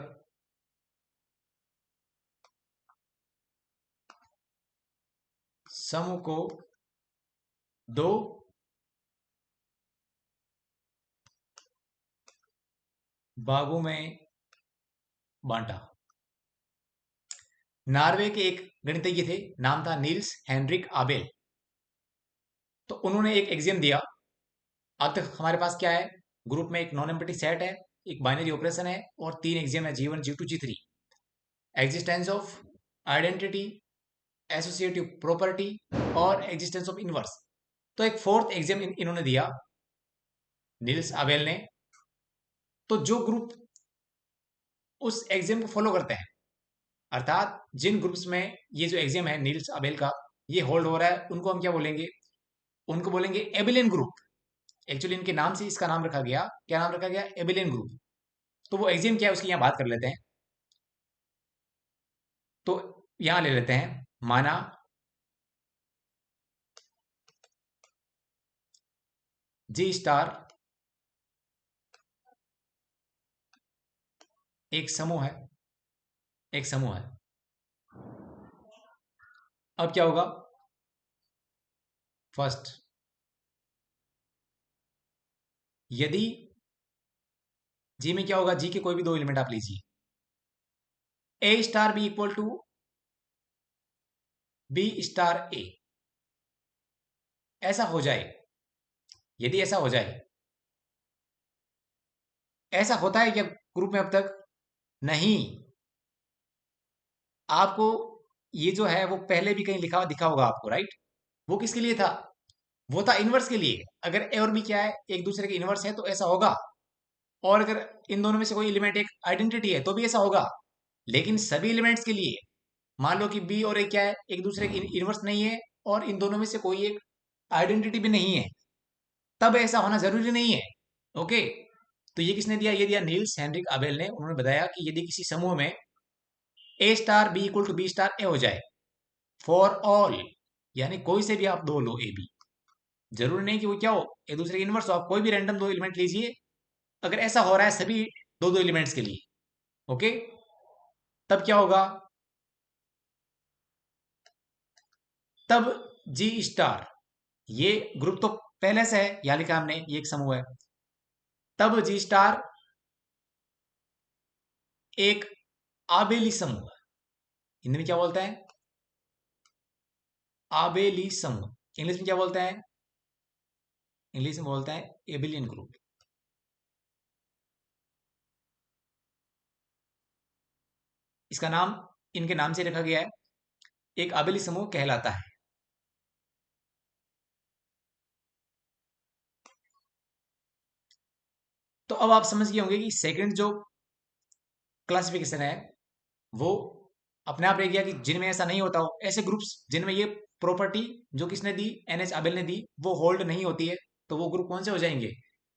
समूह को दो भागों में बांटा। नॉर्वे के एक गणितज्ञ थे, नाम था नील्स हेनरिक आबेल। तो उन्होंने एक एक्सियम दिया। अब तक हमारे पास क्या है? ग्रुप में एक नॉन एम्प्टी सेट है, एक बाइनरी ऑपरेशन है, और तीन एक्सियम है, G1 G2 G3। Existence of identity, associative property, और एग्जिस्टेंस ऑफ इनवर्स। तो एक फोर्थ एक्सियम इन्होंने दिया, नील्स आबेल ने। तो जो ग्रुप उस एक्सियम को फॉलो करते हैं, अर्थात जिन ग्रुप्स में ये जो एक्सियम है नील्स आबेल का, ये होल्ड हो रहा है, उनको हम क्या बोलेंगे? उनको बोलेंगे एबिलियन ग्रुप। एक्चुअली इनके नाम से इसका नाम रखा गया। क्या नाम रखा गया? Abelian group. तो वो एक्सियम क्या है उसकी यहां बात कर लेते हैं। तो यहां ले लेते हैं, माना जी स्टार एक समूह है, एक समूह है। अब क्या होगा? फर्स्ट, यदि जी में क्या होगा, जी के कोई भी दो एलिमेंट आप लीजिए, a star b equal to b star a, ऐसा हो जाए, यदि ऐसा हो जाए, ऐसा होता है क्या ग्रुप में अब तक? नहीं। आपको ये जो है वो पहले भी कहीं लिखा हुआ दिखा होगा आपको, राइट? वो किसके लिए था? वो था इनवर्स के लिए। अगर ए और बी क्या है, एक दूसरे के इनवर्स है, तो ऐसा होगा। और अगर इन दोनों में से कोई एलिमेंट एक आइडेंटिटी है तो भी ऐसा होगा। लेकिन सभी एलिमेंट्स के लिए, मान लो कि बी और ए क्या है, एक दूसरे के इनवर्स नहीं है, और इन दोनों में से कोई एक आइडेंटिटी भी नहीं है, तब ऐसा होना जरूरी नहीं है। ओके। तो ये किसने दिया? ये दिया नील्स हेनरिक आबेल ने। उन्होंने बताया कि यदि किसी समूह में a star b equal to b star a हो जाए फॉर ऑल, यानी कोई से भी आप दो लो ए बी, जरूरी नहीं कि वो क्या हो, एक दूसरे के इनवर्स हो, आप कोई भी रैंडम दो एलिमेंट लीजिए, अगर ऐसा हो रहा है सभी दो दो एलिमेंट्स के लिए, ओके, तब क्या होगा? तब जी स्टार, ये ग्रुप तो पहले से है, यहां लिखा हमने, ये एक समूह है, तब जी स्टार एक आबेली समूह है। हिंदी में क्या बोलते हैं? आबेली समूह। इंग्लिश में क्या बोलते हैं? इंग्लिश में बोलते हैं एबिलियन ग्रुप। इसका नाम इनके नाम से रखा गया है, एक आबेली समूह कहलाता है। तो अब आप समझ गए होंगे कि सेकंड जो क्लासिफिकेशन है वो अपने आप रह गया कि जिनमें ऐसा नहीं होता हो, ऐसे ग्रुप्स जिनमें ये प्रॉपर्टी जो किसने दी, एनएच आबेल ने दी, वो होल्ड नहीं होती है, तो वो ग्रुप कौन से हो जाएंगे?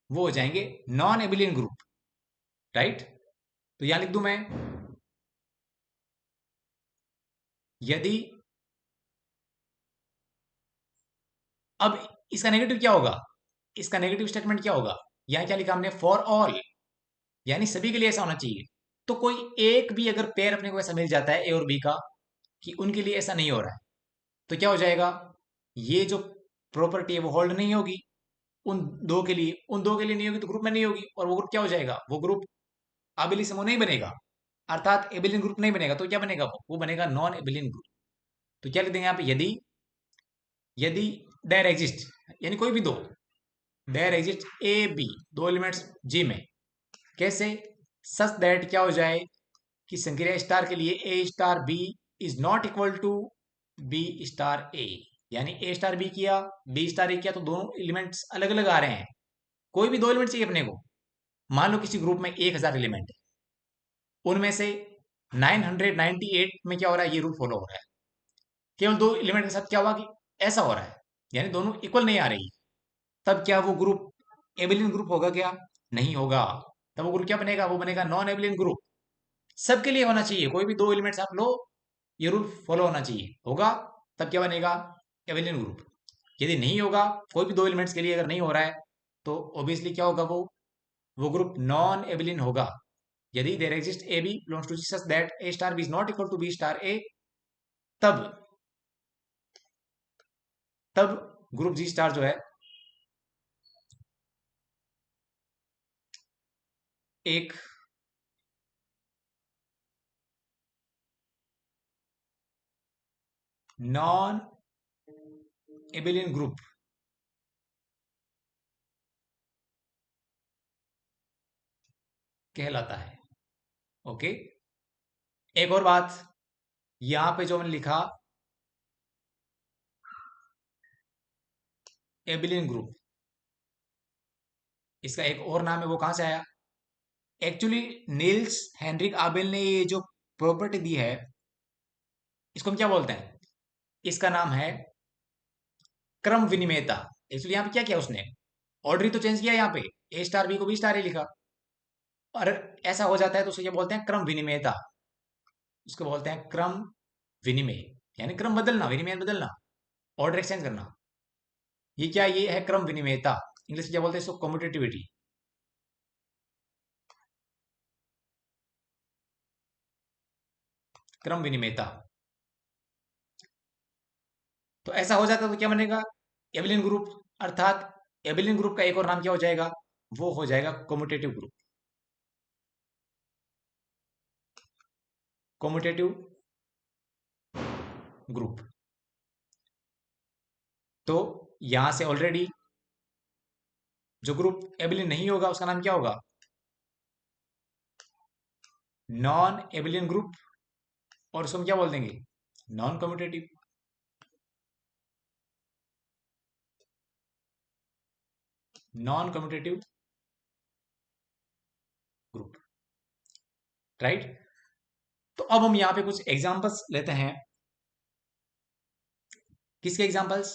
वो हो जाएंगे नॉन एबिलियन ग्रुप, राइट? तो यहां लिख दूं मैं, यदि, अब इसका नेगेटिव क्या होगा? इसका नेगेटिव स्टेटमेंट क्या होगा? यहां क्या लिखा हमने? फॉर ऑल, यानी सभी के लिए ऐसा होना चाहिए। तो कोई एक भी अगर पेयर अपने को ऐसा मिल जाता है ए और बी का कि उनके लिए ऐसा नहीं हो रहा है, तो क्या हो जाएगा? ये जो प्रॉपर्टी है वो होल्ड नहीं होगी उन दो के लिए नहीं होगी, तो ग्रुप में नहीं होगी, और वो ग्रुप क्या हो जाएगा? वो ग्रुप आबिली समूह नहीं बनेगा, अर्थात एबिलियन ग्रुप नहीं बनेगा। तो क्या बनेगा? वो बनेगा नॉन एबिलियन ग्रुप। तो क्या लिख देंगे यहाँ पे? यदि, यदि देयर एग्जिस्ट, यानी कोई भी दो, देयर एग्जिस्ट ए बी, दो एलिमेंट्स जी में, कैसे? सच दैट क्या हो जाए कि संक्रिया स्टार के लिए a star b is not equal to b star a, यानी ए स्टार बी किया, बी स्टार ए किया, तो दोनों एलिमेंट्स अलग अलग आ रहे हैं। कोई भी दो एलिमेंट चाहिए अपने को। मान लो किसी ग्रुप में 1000 एलिमेंट है, उनमें से 998 में क्या हो रहा है? ये रूल फॉलो हो रहा है। केवल दो एलिमेंट के साथ क्या हुआ कि ऐसा हो रहा है, यानी दोनों इक्वल नहीं आ रही, तब क्या वो ग्रुप एबिलियन ग्रुप होगा क्या? नहीं होगा। तब वो ग्रुप क्या बनेगा? वो बनेगा नॉन एबिलियन ग्रुप। सबके लिए होना चाहिए, कोई भी दो एलिमेंट्स आप लो, ये रूल फॉलो होना चाहिए, होगा, तब क्या बनेगा? Abelian group. यदि नहीं होगा, कोई भी दो एलिमेंट्स के लिए अगर नहीं हो रहा है, तो ऑब्वियसली क्या होगा? वो ग्रुप नॉन एबिलियन होगा। यदि there exist a b belongs to such that a star b is not equal to b star a, तब तब ग्रुप जी स्टार जो है एक नॉन एबिलियन ग्रुप कहलाता है। ओके। एक और बात, यहां पे जो मैंने लिखा एबिलियन ग्रुप, इसका एक और नाम है, वो कहां से आया? एक्चुअली नील्स हेनरिक आबेल ने ये जो प्रॉपर्टी दी है, इसको हम क्या बोलते हैं? इसका नाम है क्रम विनिमेयता। एक्चुअली यहाँ पे क्या किया उसने? ऑर्डर ही तो चेंज किया यहाँ पे, ए स्टार बी को बी स्टार ही लिखा, और ऐसा हो जाता है तो उसे क्या बोलते हैं? क्रम विनिमेयता। उसको बोलते हैं क्रम विनिमय, यानी क्रम बदलना, विनिमय बदलना, ऑर्डर एक्सचेंज करना। ये क्या? ये है क्रम विनिमयता। इंग्लिश में क्या बोलते हैं इसको? कम्यूटेटिविटी। क्रम विनिमयता। तो ऐसा हो जाता है तो क्या बनेगा? एबिलियन ग्रुप, अर्थात एबिलियन ग्रुप का एक और नाम क्या हो जाएगा, वो हो जाएगा कम्यूटेटिव ग्रुप। Commutative group. तो यहां से ऑलरेडी जो ग्रुप एबिलियन नहीं होगा उसका नाम क्या होगा, नॉन एबिलियन ग्रुप, और उसको हम क्या बोल देंगे, non commutative. Non commutative group, right. तो अब हम यहां पे कुछ एग्जांपल्स लेते हैं। किसके एग्जांपल्स,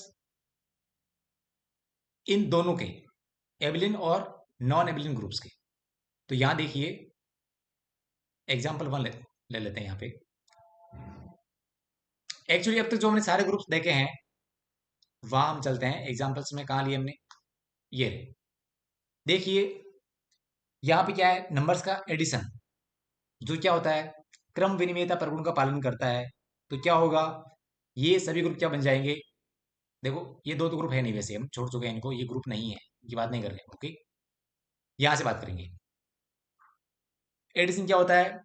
इन दोनों के, एबिलियन और नॉन एबिलियन ग्रुप्स के। तो यहां देखिए एग्जांपल वन ले लेते हैं यहां पे। एक्चुअली अब तक जो हमने सारे ग्रुप्स देखे हैं वहां हम चलते हैं एग्जांपल्स में, कहा लिए हमने, ये रहे। देखिए यहाँ पे क्या है, नंबर्स का एडिशन, जो क्या होता है, क्रम विनिमेयता प्रगुण का पालन करता है। तो क्या होगा, ये सभी ग्रुप क्या बन जाएंगे, देखो ये दो तो ग्रुप है नहीं, वैसे हम छोड़ चुके हैं इनको, ये ग्रुप नहीं है, ये बात नहीं कर रहे हैं, ओके। यहां से बात करेंगे। एडिशन क्या होता है,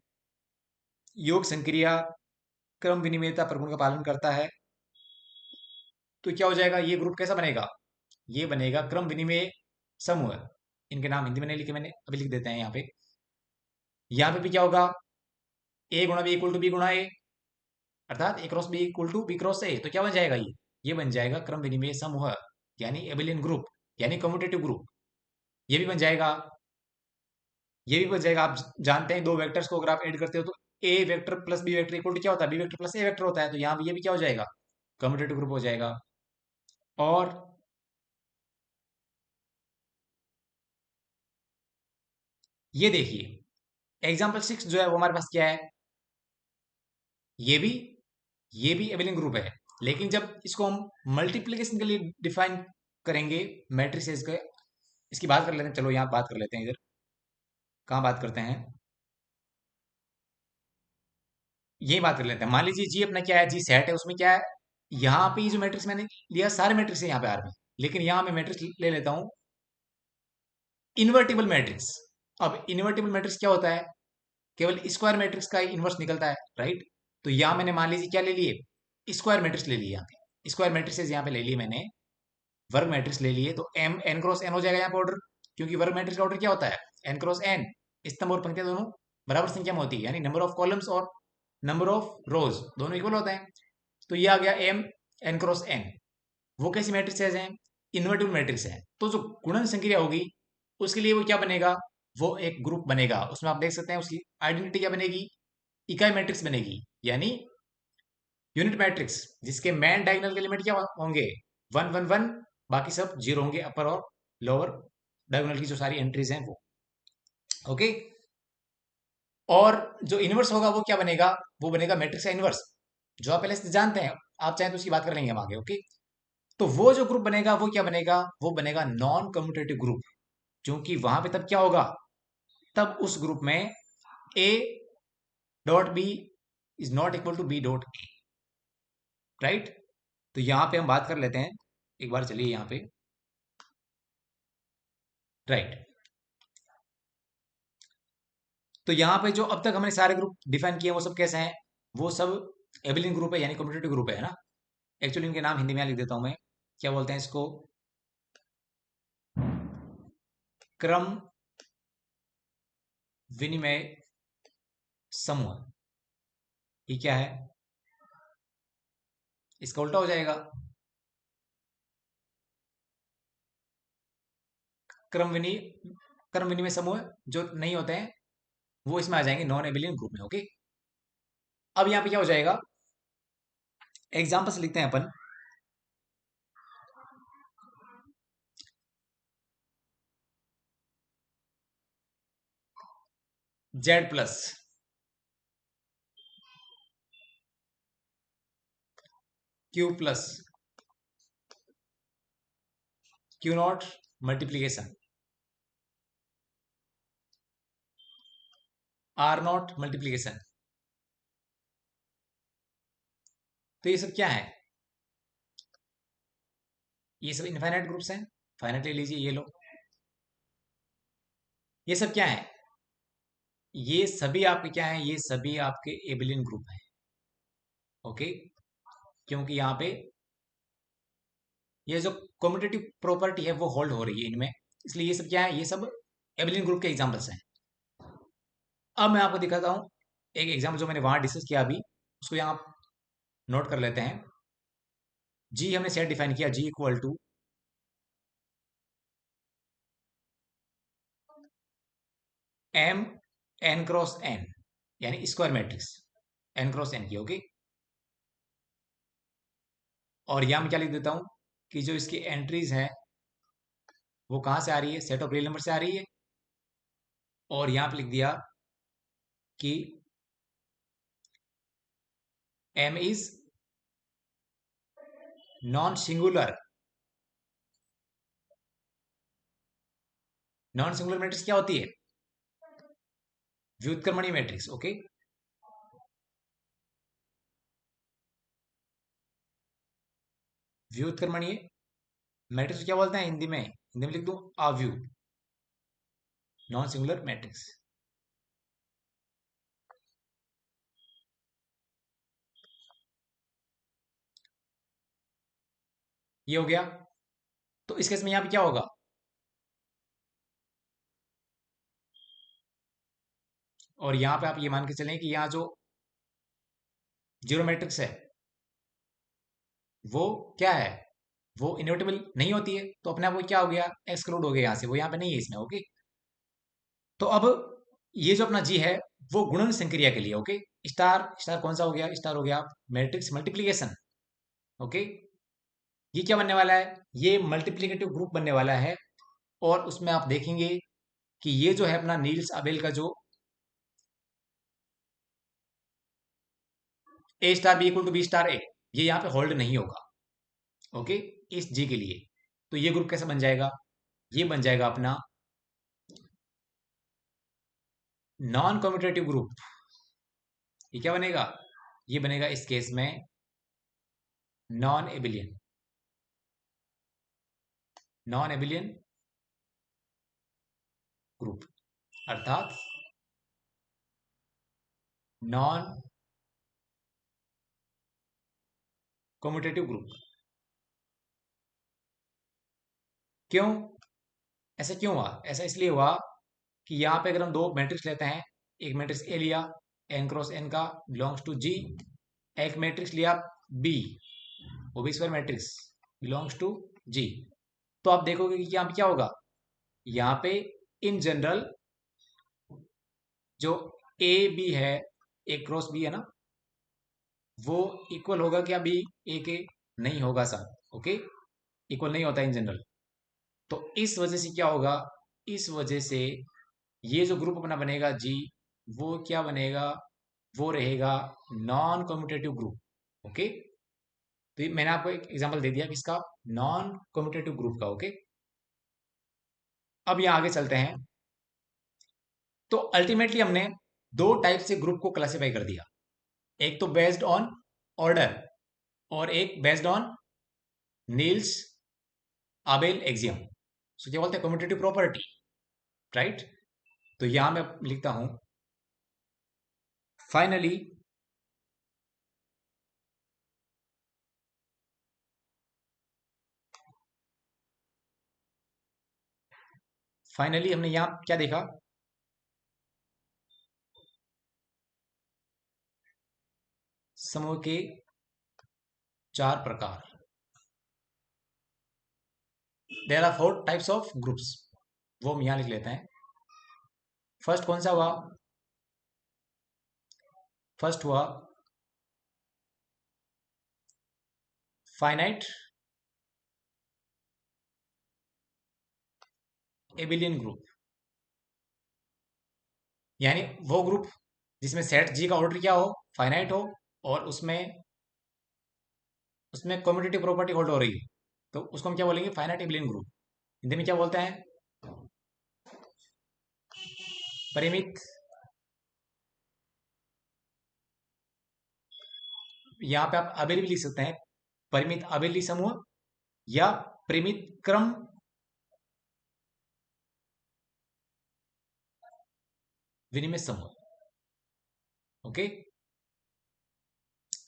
योग संक्रिया क्रम विनिमेयता प्रगुण का पालन करता है। तो क्या हो जाएगा, ये ग्रुप कैसा बनेगा, ये बनेगा क्रम विनिमेय समूह। इनके नाम हिंदी में नहीं लिखे मैंने, अभी लिख देते हैं यहाँ पे। यहाँ पे भी क्या होगा, ए गुणा बी इक्वल टू बी गुणा ए, अर्थात a cross b equal to b cross a. तो क्या बन जाएगा, ये बन जाएगा क्रम विनिमय समूह, यानी एबिलियन ग्रुप, यानी कम्यूटेटिव ग्रुप। ये भी बन जाएगा, ये भी बन जाएगा। आप जानते हैं दो वेक्टर्स को अगर आप ऐड करते हो तो a vector plus b vector equal to क्या होता है, b vector plus a vector होता है। तो यहाँ ये भी क्या हो जाएगा, कम्यूटेटिव ग्रुप हो जाएगा। और ये देखिए एग्जाम्पल 6 जो है वो हमारे पास क्या है, ये भी ये भी एबिलियन ग्रुप है। लेकिन जब इसको हम मल्टीप्लीकेशन के लिए डिफाइन करेंगे मैट्रिसेस के, इसकी बात कर लेते हैं, चलो यहाँ बात कर लेते हैं इधर, कहाँ बात करते हैं, यही बात कर लेते हैं। मान लीजिए जी अपना क्या है, जी सेट है, उसमें क्या है, यहाँ पे ये जो मैट्रिक्स मैंने लिया सारे मैट्रिक्स है यहाँ पे आर में, लेकिन यहाँ मैं मैट्रिक्स ले लेता हूँ इन्वर्टिबल मैट्रिक्स। अब इन्वर्टिबल मैट्रिक्स क्या होता है, केवल स्क्वायर मैट्रिक्स का इन्वर्स निकलता है, राइट। तो यहाँ मैंने मान लीजिए क्या ले लिए, स्क्वायर मैट्रिक्स ले लिए, यहाँ पे स्क्वायर मैट्रिक्स यहाँ पे ले लिए मैंने, वर्ग मैट्रिक्स ले लिए। तो एम एन क्रॉस एन हो जाएगा यहाँ पे ऑर्डर, क्योंकि वर्ग मैट्रिक्स का ऑर्डर क्या होता है, एन क्रॉस एन। स्तंभ और पंक्तियां दोनों बराबर संख्या में होती है, यानी नंबर ऑफ कॉलम्स और नंबर ऑफ रोज दोनों इक्वल होते हैं। तो ये आ गया एम एन क्रॉस एन। वो कैसी मैट्रिक्स हैं, इन्वर्टिबल मैट्रिक्स है। तो जो गुणन संक्रिया होगी उसके लिए वो क्या बनेगा, वो एक ग्रुप बनेगा। उसमें आप देख सकते हैं उसकी आइडेंटिटी क्या बनेगी, इकाई मैट्रिक्स बनेगी, यानी यूनिट मैट्रिक्स, जिसके मैन डायगोनल के एलिमेंट क्या होंगे, वन वन वन, बाकी सब जीरो होंगे, अपर और लोअर डायगोनल की जो सारी एंट्रीज हैं वो, ओके। और जो इनवर्स होगा वो क्या बनेगा, वो बनेगा मैट्रिक्स का इनवर्स, जो आप पहले से जानते हैं। आप चाहें तो उसकी बात कर लेंगे हम आगे, ओके। तो वो जो ग्रुप बनेगा वो क्या बनेगा, वो बनेगा नॉन कम्यूटेटिव ग्रुप, क्योंकि वहां पे तब क्या होगा, तब उस ग्रुप में a dot b is not equal to b dot a, right. तो यहां पे हम बात कर लेते हैं एक बार, चलिए यहाँ पे, राइट। तो यहाँ पे जो अब तक हमने सारे ग्रुप डिफाइन किए वो सब कैसे हैं, वो सब एबिलियन ग्रुप है, यानी कम्यूटेटिव ग्रुप है ना। एक्चुअली इनके नाम हिंदी में लिख देता हूं मैं, क्या बोलते हैं इसको, क्रम विनिमय समूह। ये क्या है, इसका उल्टा हो जाएगा, क्रम विनि क्रम विनिमय समूह जो नहीं होते हैं वो इसमें आ जाएंगे नॉन एबिलियन ग्रुप में, ओके। अब यहाँ पे क्या हो जाएगा, एग्जाम्पल्स लिखते हैं अपन। Z plus Q plus Q naught multiplication, R naught multiplication. तो ये सब क्या है, ये सब इनफाइनाइट ग्रुप्स हैं, फाइनाइट ले लीजिए, ये लो। ये सब क्या है? ये सभी आपके क्या है? ये सभी आपके एबिलियन ग्रुप हैं। ओके, क्योंकि यहाँ पे ये जो कम्यूटेटिव प्रॉपर्टी है वो होल्ड हो रही है इनमें, इसलिए ये सब क्या है? ये सब एबिलियन ग्रुप के एग्जांपल्स हैं। अब मैं आपको दिखाता हूँ एक एग्जाम्पल जो मैंने वहां डिस्कस किया अभी, उसको यहाँ नोट कर लेते हैं। जी हमने सेट डिफाइन किया, G equal to M n cross n, यानी square matrix n cross n की। ओके, और यहाँ मैं क्या लिख देता हूँ कि जो इसकी एंट्रीज हैं वो कहाँ से आ रही है? सेट ऑफ रियल नंबर से आ रही है। और यहाँ पे लिख दिया कि M is non singular. Non singular matrix क्या होती है? व्युत्क्रमणीय मैट्रिक्स। ओके, व्युत्क्रमणीय मैट्रिक्स क्या बोलते हैं हिंदी में? हिंदी में लिख दूं अव्यु, नॉन सिंगुलर मैट्रिक्स। ये हो गया। तो इस केस में यहाँ पे क्या होगा? और यहाँ पे आप ये मान के चलें कि यहाँ जो जीरो मैट्रिक्स है वो क्या है? वो इनवर्टेबल नहीं होती है, तो अपने आप वो क्या हो गया? एक्सक्लूड हो गया यहाँ से, वो यहाँ पे नहीं है इसमें। ओके, तो अब ये जो अपना जी है वो गुणन संक्रिया के लिए। ओके, स्टार स्टार कौन सा हो गया? स्टार हो गया मैट्रिक्स मल्टीप्लीकेशन। ओके, ये क्या बनने वाला है? ये मल्टीप्लिकेटिव ग्रुप बनने वाला है। और उसमें आप देखेंगे कि ये जो है अपना नील्स अबेल का जो a star b equal to b star a, ये यहाँ पे होल्ड नहीं होगा। ओके, इस जी के लिए। तो ये ग्रुप कैसे बन जाएगा? ये बन जाएगा अपना नॉन कम्यूटेटिव ग्रुप। ये क्या बनेगा? ये बनेगा इस केस में नॉन एबिलियन। नॉन एबिलियन ग्रुप अर्थात नॉन कम्यूटेटिव ग्रुप। क्यों? ऐसा क्यों हुआ? ऐसा इसलिए हुआ कि यहाँ पे अगर हम दो मैट्रिक्स लेते हैं, एक मैट्रिक्स ए लिया एन क्रॉस एन का बिलोंग्स टू जी, एक मैट्रिक्स लिया बी, वो भी स्क्वायर मैट्रिक्स बिलोंग्स टू जी, तो आप देखोगे कि यहाँ पे क्या होगा? यहाँ पे इन जनरल जो ए बी है, ए क्रॉस बी है ना, वो इक्वल होगा क्या बी ए के? नहीं होगा सर। ओके, इक्वल नहीं होता इन जनरल। तो इस वजह से क्या होगा? इस वजह से ये जो ग्रुप अपना बनेगा जी, वो क्या बनेगा? वो रहेगा नॉन कम्यूटेटिव ग्रुप। ओके, तो मैंने आपको एक एग्जांपल दे दिया किसका? नॉन कम्यूटेटिव ग्रुप का। ओके, अब यहाँ आगे चलते हैं। तो अल्टीमेटली हमने दो टाइप से ग्रुप को क्लासिफाई कर दिया, एक तो बेस्ड ऑन ऑर्डर और एक based on Niels Abel axiom. So क्या बोलते हैं? Commutative property, right? तो यहां मैं लिखता हूं फाइनली फाइनली हमने यहां क्या देखा? समूह के चार प्रकार। There are four types of groups, वो हम यहां लिख लेते हैं। फर्स्ट कौन सा हुआ? फर्स्ट हुआ फाइनाइट एबिलियन ग्रुप, यानी वो ग्रुप जिसमें सेट जी का ऑर्डर क्या हो? फाइनाइट हो, और उसमें उसमें कम्यूटेटिव प्रॉपर्टी होल्ड हो रही है, तो उसको हम क्या बोलेंगे? Finite abelian group. हिंदी में क्या बोलते हैं? परिमित, यहाँ पे आप अबेली भी लिख सकते हैं, परिमित अबेली समूह या परिमित क्रम विनिमय समूह। ओके,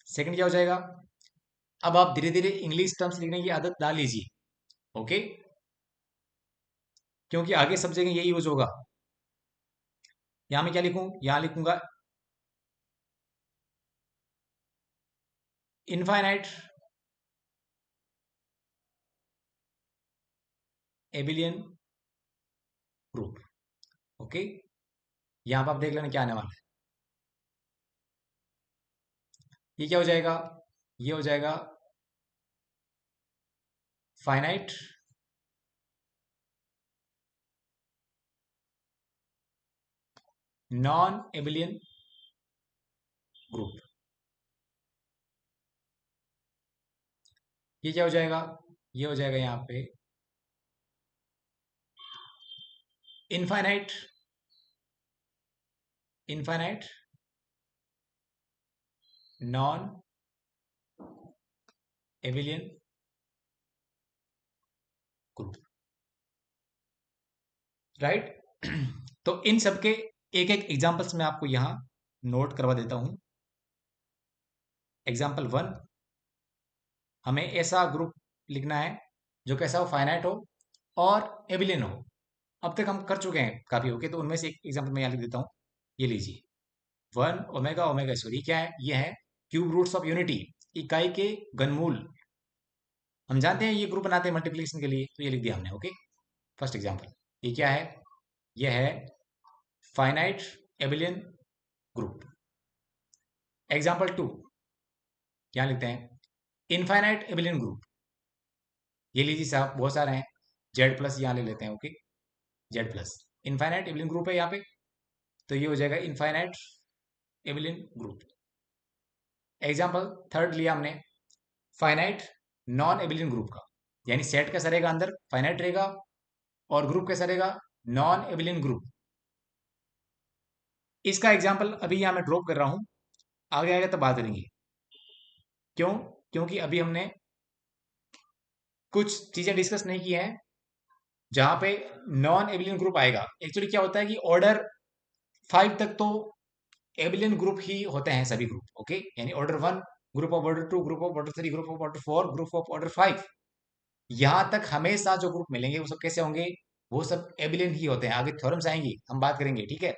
सेकंड क्या हो जाएगा? अब आप धीरे धीरे इंग्लिश टर्म्स लिखने की आदत डाल लीजिए। ओके, क्योंकि आगे सब जगह यही यूज होगा। यहां मैं क्या लिखूं? यहां लिखूंगा इनफाइनाइट एबिलियन ग्रुप। ओके, यहां पर आप देख लेना क्या आने वाला है। ये क्या हो जाएगा? ये हो जाएगा फाइनाइट नॉन एबिलियन ग्रुप। ये क्या हो जाएगा? ये हो जाएगा यहां पे infinite infinite non abelian group. Right. तो इन सबके एक एक एग्जांपल्स मैं आपको यहां नोट करवा देता हूं। एग्जांपल वन, हमें ऐसा ग्रुप लिखना है जो कैसा हो? फाइनाइट हो और एबिलियन हो। अब तक हम कर चुके हैं काफी। ओके, तो उनमें से एक एग्जांपल मैं यहाँ लिख देता हूँ। ये लीजिए, वन ओमेगा ओमेगा स्क्वायर। ये क्या है? ये है क्यूब रूट्स ऑफ यूनिटी, इकाई के घनमूल। हम जानते हैं ये ग्रुप बनाते हैं मल्टीप्लिकेशन के लिए, तो ये लिख दिया हमने। Okay, first example. ये क्या है? ये है finite abelian group. Example two, क्या लिखते हैं? Infinite abelian group. ये लीजिए साहब, बहुत सारे हैं। जेड प्लस यहाँ ले लेते हैं। Okay, Z plus infinite abelian group है यहाँ पे, तो ये हो जाएगा infinite abelian group. Example third लिया हमने, फाइनाइट नॉन एबिलियन ग्रुप का, यानी सेट कैसा रहेगा? अंदर फाइनाइट रहेगा और ग्रुप कैसा रहेगा? Non abelian group. इसका एग्जांपल अभी यहां मैं ड्रॉप कर रहा हूं, आगे आएगा तब बात करेंगे। क्यों? क्योंकि अभी हमने कुछ चीजें डिस्कस नहीं की हैं जहां पे नॉन एबिलियन ग्रुप आएगा। एक्चुअली क्या होता है कि ऑर्डर 5 तक तो एबिलियन ग्रुप ही होते हैं सभी ग्रुप। ओके, यानी order 1, group of order 2, group of order 3, group of order 4, group of order 5, यहां तक हमेशा जो ग्रुप मिलेंगे वो सब कैसे होंगे? वो सब एबिलियन ही होते हैं। आगे थ्योरम्स आएंगी, हम बात करेंगे। ठीक है,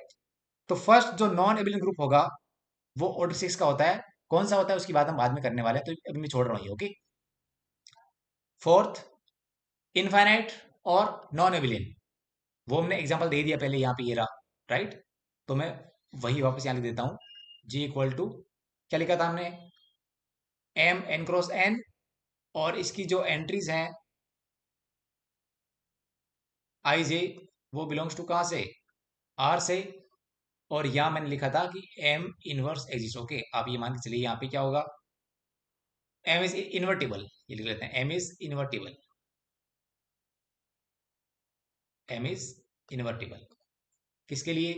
तो फर्स्ट जो नॉन एबिलियन ग्रुप होगा वो ऑर्डर 6 का होता है। कौन सा होता है उसकी बात हम बाद में करने वाले हैं, तो अभी मैं छोड़ रहा हूँ ये। ओके, फोर्थ इनफाइनाइट और नॉन एबिलियन, वो हमने एग्जांपल दे दिया पहले, यहाँ पे ये रहा। राइट, तो मैं वही वापस यहाँ लिख देता हूँ। जी इक्वल टू, क्या लिखा था हमने? एम एन क्रॉस एन, और इसकी जो एंट्रीज हैं आई जे, वो बिलोंग्स टू कहाँ से? आर से। और यहाँ मैंने लिखा था कि एम इनवर्स एग्जिस्ट। ओके, आप ये मान के चलिए यहाँ पे क्या होगा? एम इज इन्वर्टिबल, ये लिख लेते हैं, M is invertible. M is invertible किसके लिए?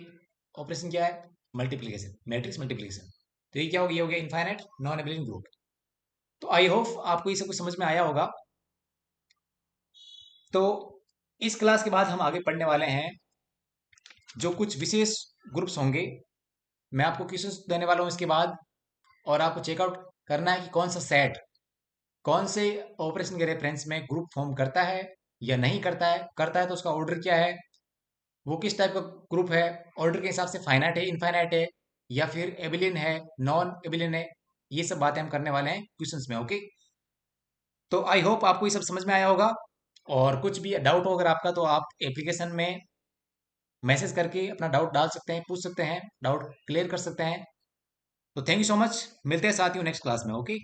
ऑपरेशन क्या है? Multiplication, matrix multiplication. तो ये क्या हो गया? ये हो गया इनफाइनाइट नॉन एबिलियन ग्रुप। तो आई होप आपको ये सब कुछ समझ में आया होगा। तो इस क्लास के बाद हम आगे पढ़ने वाले हैं जो कुछ विशेष ग्रुप्स होंगे। मैं आपको क्वेश्चंस देने वाला हूं इसके बाद, और आपको चेकआउट करना है कि कौन सा सेट कौन से ऑपरेशन के रेफरेंस में ग्रुप फॉर्म करता है या नहीं करता है। करता है तो उसका ऑर्डर क्या है, वो किस टाइप का ग्रुप है, ऑर्डर के हिसाब से फाइनाइट है, इनफाइनाइट है, या फिर एबिलियन है, नॉन एबिलियन है। ये सब बातें हम करने वाले हैं क्वेश्चंस में। ओके, तो आई होप आपको ये सब समझ में आया होगा। और कुछ भी डाउट हो अगर आपका, तो आप एप्लीकेशन में मैसेज करके अपना डाउट डाल सकते हैं, पूछ सकते हैं, डाउट क्लियर कर सकते हैं। तो थैंक यू सो मच, मिलते हैं साथियों नेक्स्ट क्लास में। ओके।